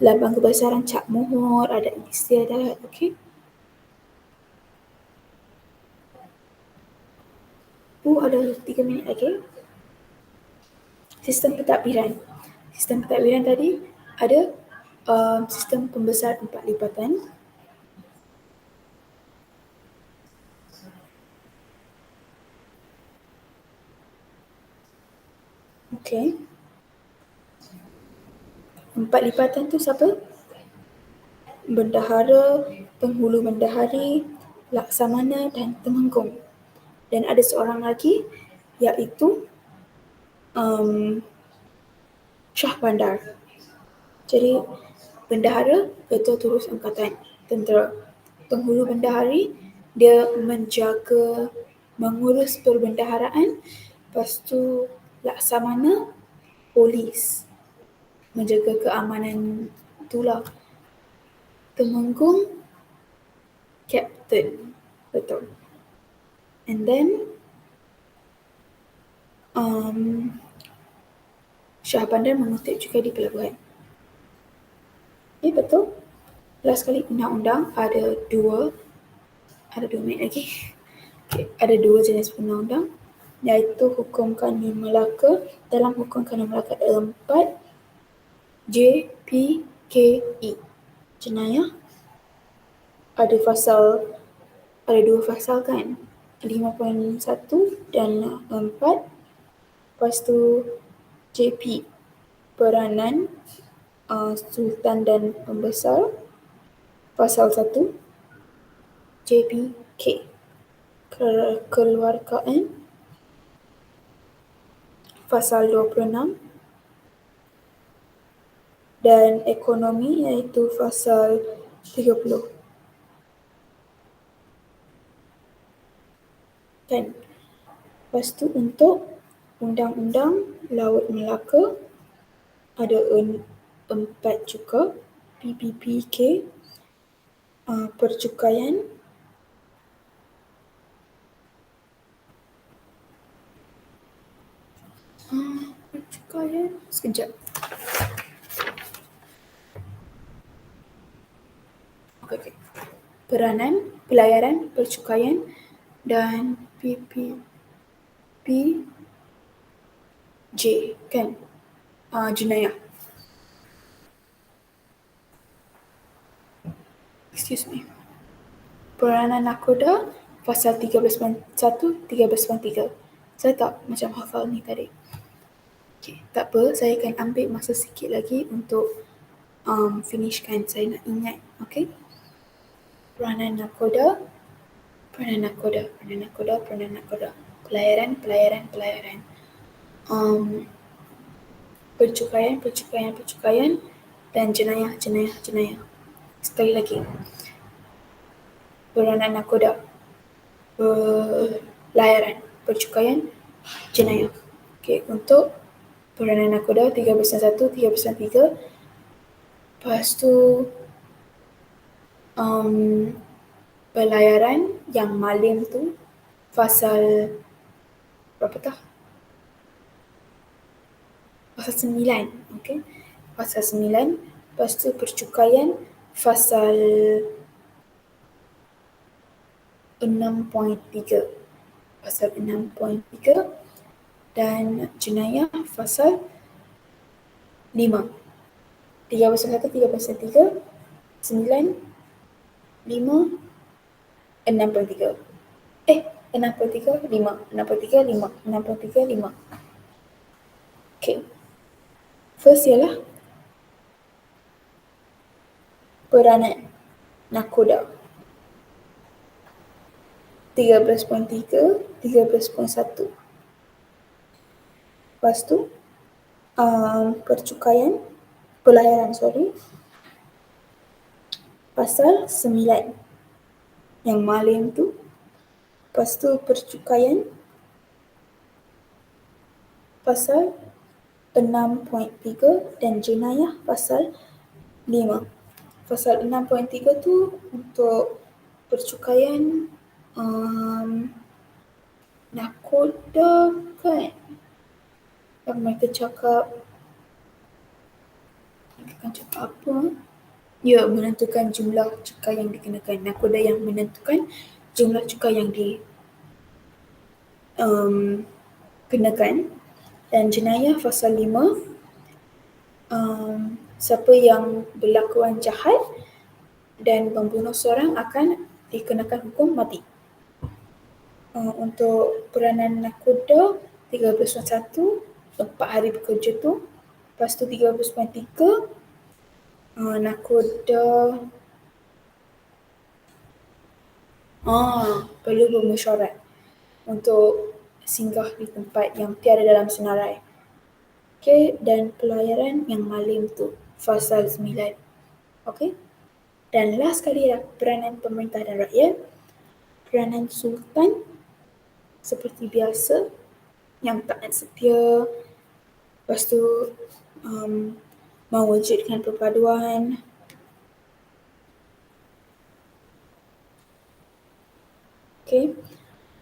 Lambang kebesaran Cap Mohor, adat istiadat. Okey. Ada 3 minit lagi. Sistem pentadbiran. Sistem pentadbiran tadi ada sistem pembesar 4 lipatan. Okey. 4 lipatan tu siapa? Bendahara, penghulu bendahari, laksamana dan temenggung. Dan ada seorang lagi iaitu Shah Bandar. Jadi bendahara ketua terus angkatan tentera. Penghulu bendahari dia mengurus perbendaharaan. Lepas tu laksamana polis menjaga keamanan itulah. Temenggung captain. Betul. And then Shah Bandar mengutip juga di pelabuhan. Betul. Last kali undang-undang ada 2 minit lagi. Ada 2 jenis undang-undang, iaitu Hukum Kanun Melaka. Dalam Hukum Kanun Melaka ada 4 JPKE. Jenayah. Ada 2 pasal kan, 5.1 dan 4. Lepas tu JP, peranan Sultan dan Pembesar. Pasal 1 JBK, Kekeluargaan. Pasal 26 dan Ekonomi iaitu pasal 30. Kan? Lepas tu untuk Undang-Undang Laut Melaka ada 4 juga. PPPK, Percukaian, sekejap. Okay. Pelayaran, Percukaian dan PPPJ, kan? Jenayah. Excuse me. Peranan nakoda pasal 13.1, 13.3. Saya tak macam hafal ni tadi. Okay, tak apa, saya akan ambil masa sikit lagi untuk finishkan. Saya nak ingat, okay? Peranan nakoda, pelayaran, percukaian, dan jenayah. Sekali lagi, peranan nakoda, pelayaran, percukaian, jenayah. Okay, untuk peranan nakoda 13.1, 13.3. Lepas tu pelayaran yang malim tu pasal berapa tah? Pasal 9, okay? Pasal 9. Lepas tu percukaian pasal 6.3. Pasal 6.3 dan jenayah pasal 5. 13.1, 13.3, 9, 5, 6.3. 6.3, 5. 6.3, 5. 6.3, 5. Okay. First ialah peranan nakoda. 13.3, 13.1. Lepas tu pelayaran pasal 9 yang malim tu. Lepas tu percukaian pasal 6.3 dan jenayah pasal 5. Pasal 6.3 tu untuk percukaian nakoda, kan? Yang mereka cakap apa? Ya, menentukan jumlah cukai yang dikenakan. Nakoda yang menentukan jumlah cukai yang dikenakan. Dan jenayah pasal 5, siapa yang berlakuan jahat dan membunuh seorang akan dikenakan hukum mati. Untuk peranan nakoda 13.1, 4 hari bekerja tu. Lepas tu 13.3, nakoda perlu bermesyuarat untuk singgah di tempat yang tiada dalam senarai. Okay, dan pelayaran yang malim tu pasal 9. Okay. Dan last sekali peranan pemerintah dan rakyat. Peranan sultan seperti biasa, yang taat setia. Lepas tu mewujudkan perpaduan. Okay.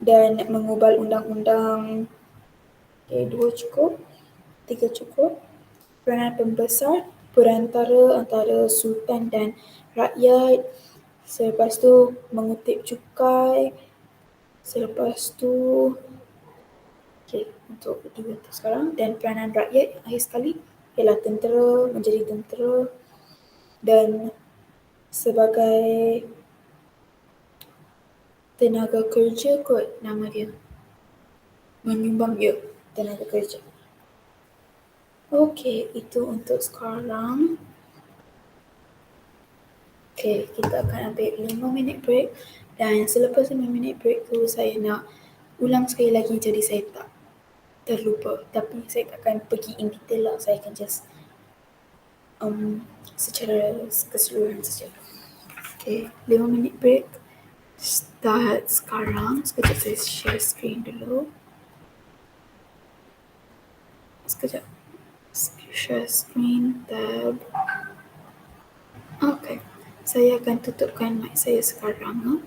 Dan mengubal undang-undang. Okay, 2 cukup. 3 cukup. Peranan pembesar, perantara antara sultan dan rakyat. Selepas tu mengutip cukai. Selepas tu untuk dua tu sekarang. Dan peranan rakyat akhir sekali ialah tentera, menjadi tentera dan sebagai tenaga kerja kot nama dia. Menyumbang tenaga kerja. Okey, itu untuk sekarang. Okay, kita akan ambil 5 minit break dan selepas 5 minit break tu saya nak ulang sekali lagi jadi saya tak terlupa. Tapi saya tak akan pergi in detail lah, saya akan just secara keseluruhan saja. Okay, 5 minit break start sekarang. Sekejap saya share screen dulu. Sekejap. Share screen tab. Okay, saya akan tutupkan mic saya sekarang.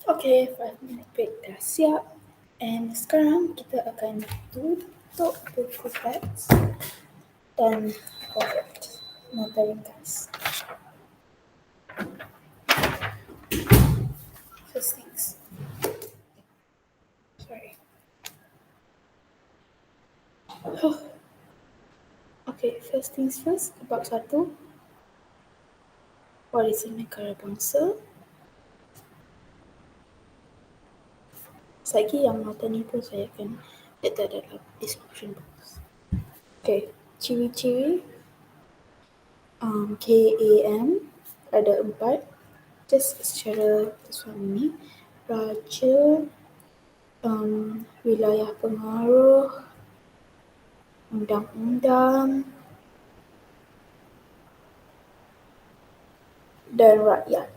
Okay, 5 minute break dah siap. And sekarang kita akan tutup buku teks dan buat nota ringkas. First things. Sorry. Okay, first things first. Bab 1. Warisan negara bangsa. Lagi yang nota ni pun saya akan letak dalam description box. Okay, ciri-ciri KAM ada 4. Just secara keseluruhan ni, raja, wilayah pengaruh, undang-undang dan rakyat.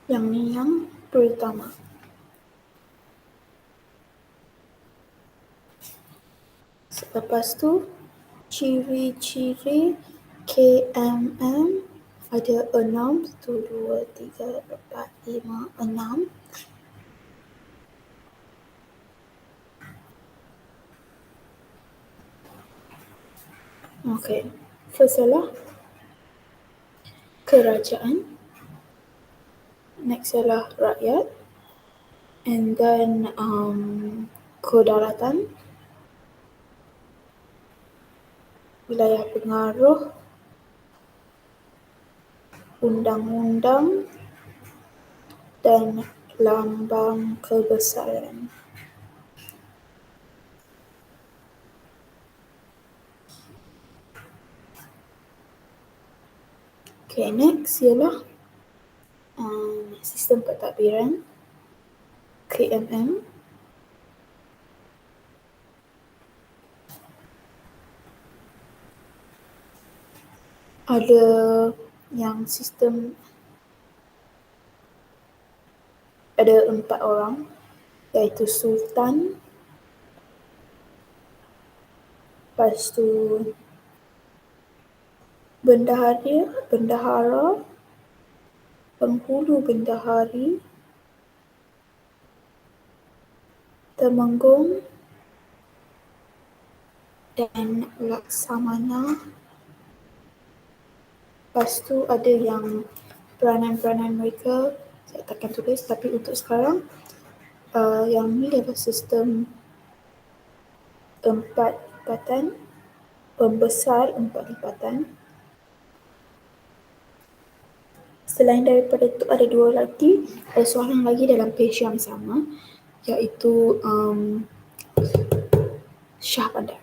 Yang ni yang pertama. Lepas tu, ciri-ciri KMM ada 6, 1, 2, 3, 4, 5, 6. Okay, first ialah kerajaan, next ialah rakyat, and then kedaulatan, wilayah pengaruh, undang-undang dan lambang kebesaran. Okay, next ialah sistem pentadbiran KMM. Ada yang sistem ada 4 orang, iaitu Sultan, lepas tu bendahara, penghulu bendahari, temenggung dan laksamana. Lepas tu ada yang peranan-peranan mereka saya takkan tulis, tapi untuk sekarang yang ni adalah sistem 4 lipatan, pembesar 4 lipatan. Selain daripada itu ada 2 lagi, ada soalan lagi dalam page yang sama, iaitu Shah Bandar.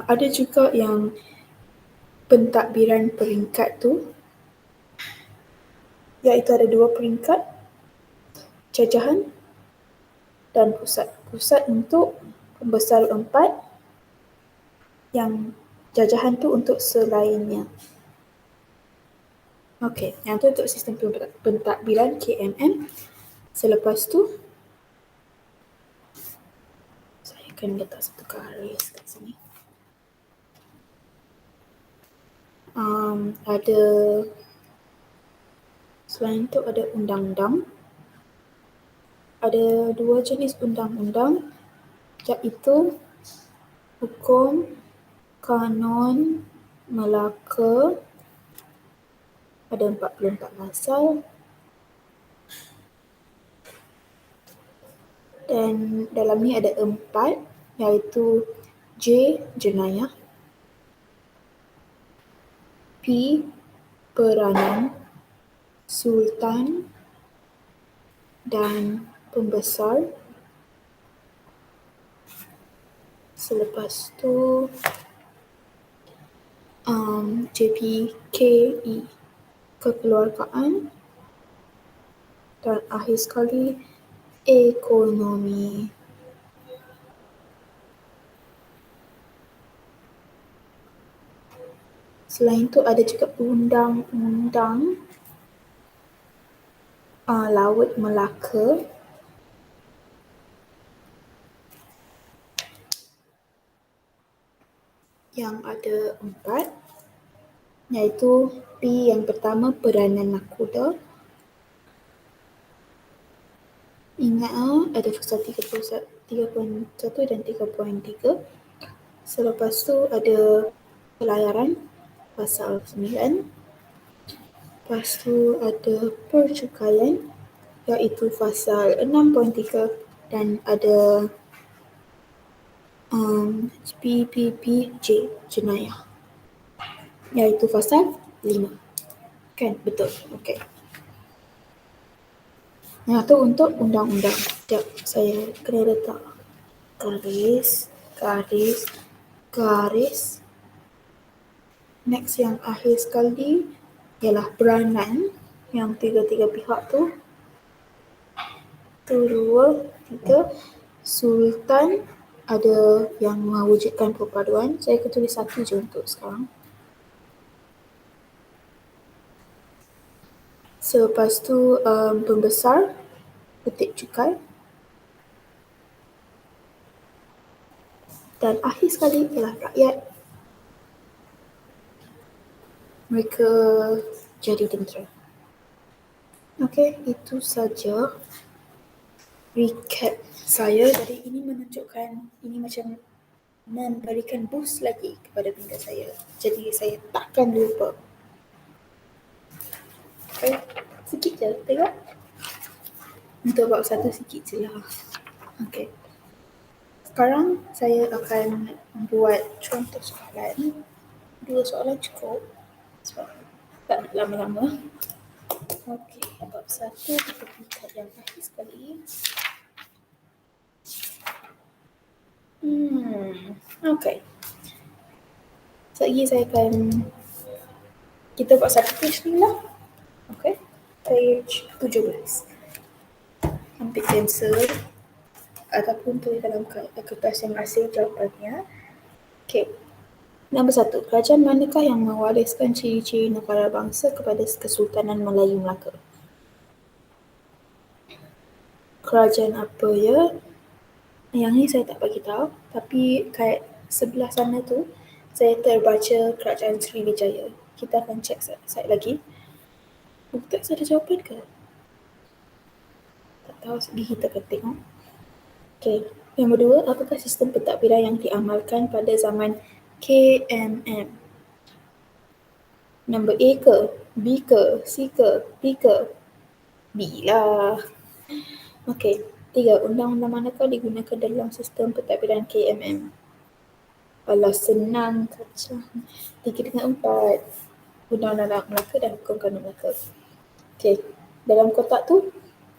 Ada juga yang pentadbiran peringkat tu, iaitu ada 2 peringkat, jajahan dan pusat. Pusat untuk pembesar 4, yang jajahan tu untuk selainnya. Okey, yang tu untuk sistem pentadbiran KMM. Selepas tu, saya akan letak satu garis kat sini. Ada selain tu ada undang-undang. Ada 2 jenis undang-undang, iaitu hukum, kanun, Melaka, ada 44 pasal, dan dalam ni ada 4, iaitu J, jenayah, P, peranan, sultan dan pembesar. Selepas tu JPKE, kekeluargaan, dan akhir sekali ekonomi. Selain itu ada juga undang-undang Laut Melaka, yang ada 4, iaitu P yang pertama, peranan nakoda. Ingat ada pasal 3.1 dan 3.3. Selepas tu ada pelayaran, pasal 9. Lepas tu ada percukaian, iaitu pasal 6.3 dan ada PPPJ, jenayah, iaitu pasal 5. Kan? Betul. Okey. Yang tu untuk undang-undang. Sekejap, saya kena letak garis, garis, garis. Next yang akhir sekali ialah peranan yang tiga-tiga pihak tu. Tu 2, 3. Sultan ada yang mewujudkan perpaduan. Saya akan tulis 1 je untuk sekarang. Selepas tu pembesar, petik cukai. Dan akhir sekali ialah rakyat. Mereka jadi tentera. Okey, itu saja recap saya. Jadi ini menunjukkan, ini macam memberikan boost lagi kepada minda saya. Jadi saya takkan lupa. Okey, sikit je, tengok. Untuk bab 1 sikit je lah. Okey. Sekarang saya akan buat contoh soalan. 2 soalan cukup sebab tak nak lama-lama. Okey, bab 1 kita lihat yang akhir sekali. Okey. Sekejap saya akan, kita buat satu page ni lah. Okey. Page 17. Ambil pensel ataupun tulis dalam kertas yang asing jawapannya. Okey. Nombor 1. Kerajaan manakah yang mewariskan ciri-ciri negara bangsa kepada Kesultanan Melayu Melaka? Kerajaan apa ya? Yang ni saya tak bagi tahu, tapi kat sebelah sana tu saya terbaca Kerajaan Sriwijaya. Kita akan cek sekejap lagi. Betul ada jawapan ke? Tak tahu, sedih kita akan tengok. Okey. Yang kedua, apakah sistem pentadbiran yang diamalkan pada zaman KMM? Nombor A ke? B ke? C ke? D ke? B lah. Okey. 3. Undang-undang manakah digunakan dalam sistem pentadbiran KMM? Alah, senang saja. 3 dengan 4. Undang-undang Melaka dan Hukum Kanun Melaka. Okey. Dalam kotak tu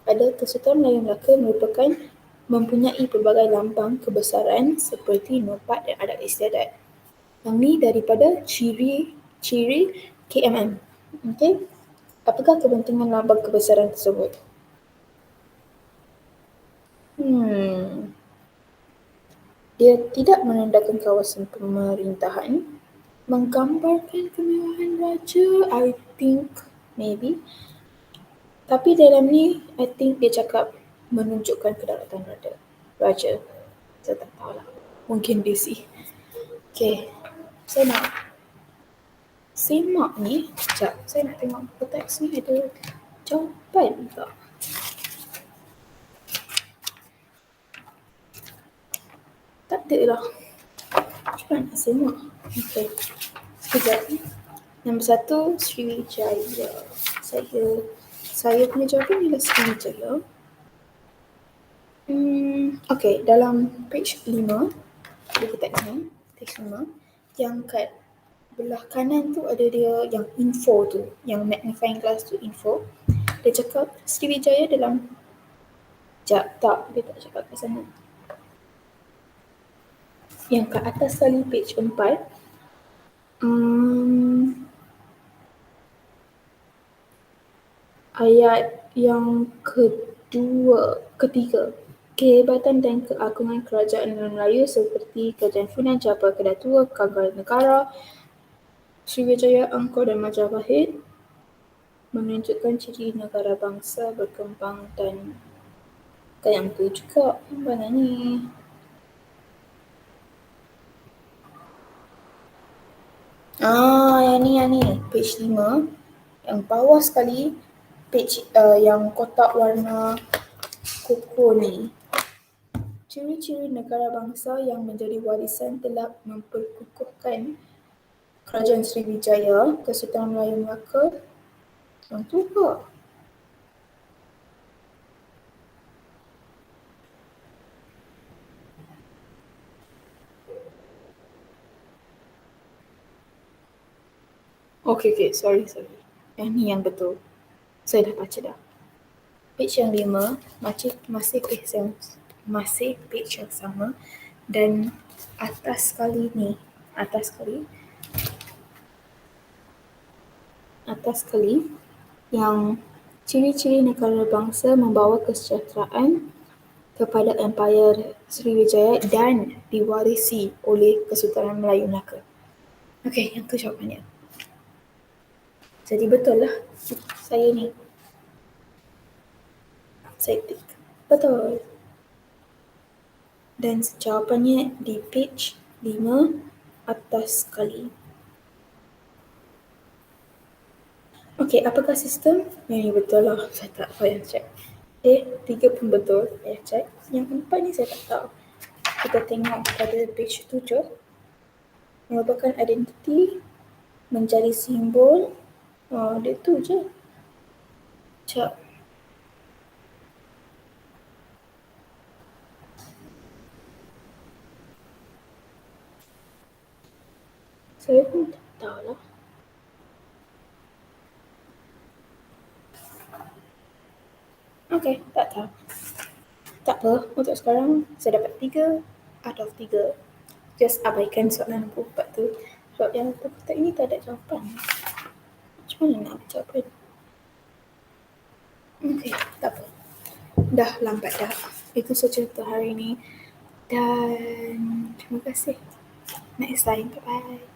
ada Kesultanan Melayu Melaka merupakan mempunyai pelbagai lambang kebesaran seperti nopat dan adat istiadat. Yang ni daripada ciri KMM. Okey. Apakah kepentingan lambang kebesaran tersebut? Dia tidak menandakan kawasan pemerintahan, menggambarkan kemewahan raja, I think, maybe. Tapi dalam ni, I think dia cakap menunjukkan kedaulatan raja. Saya tak tahu lah. Mungkin dia sih. Okay. Saya nak semak ni. Sekejap. Saya nak tengok teks ni ada jawapan tak? Tak ada lah. Macam nak semak? Okay. Sekejap. Nombor 1, Sriwijaya. Saya punya jawapan ialah Sriwijaya. Okay, dalam page 5, buku teks ni, page 5, yang kat belah kanan tu ada dia yang info tu, yang magnifying glass tu info. Dia cakap Sriwijaya dalam, tak, dia tak cakap kat sana. Yang kat atas sekali page 4, ayat yang ketiga. Kehebatan dan keagungan kerajaan Melayu seperti Kerajaan Funan, Jabal Kedah Tua, Kangkara Negara, Sriwijaya, Angkor dan Majapahit menunjukkan ciri negara bangsa berkembang dan yang tu juga. Mana ni? Yang ni. Page 5. Yang bawah sekali, page yang kotak warna koko ni. Ciri-ciri negara bangsa yang menjadi warisan telah memperkukuhkan Kerajaan Sriwijaya, Kesultanan Melayu Melaka. Yang tu ke? Okay. Sorry. Yang ni yang betul. Saya dah baca dah. Page yang 5 masih page yang sama, dan atas sekali yang ciri-ciri negara bangsa membawa kesejahteraan kepada Empayar Sriwijaya dan diwarisi oleh Kesultanan Melayu Melaka. Okey, yang tu jawapannya. Jadi betul lah saya ni. Saya tik. Betul. Dan jawapannya di page 5 atas sekali. Okey, apakah sistem? Yang ini betul lah. Saya tak payah check. 3 pun betul. Saya check. Yang 4 ni saya tak tahu. Kita tengok pada page 7. Merupakan identiti, menjadi simbol. Dia tu je. Sekejap. Saya pun tak tahu lah. Okey, tak tahu. Tak apa, untuk sekarang saya dapat 3 out of 3. Just abaikan soalan 4 tu. Sebab yang kotak ini tak ada jawapan. Macam mana nak ambil jawapan? Okey, tak apa. Dah lambat dah. Itu saja untuk hari ini. Dan terima kasih. Next time. Bye-bye.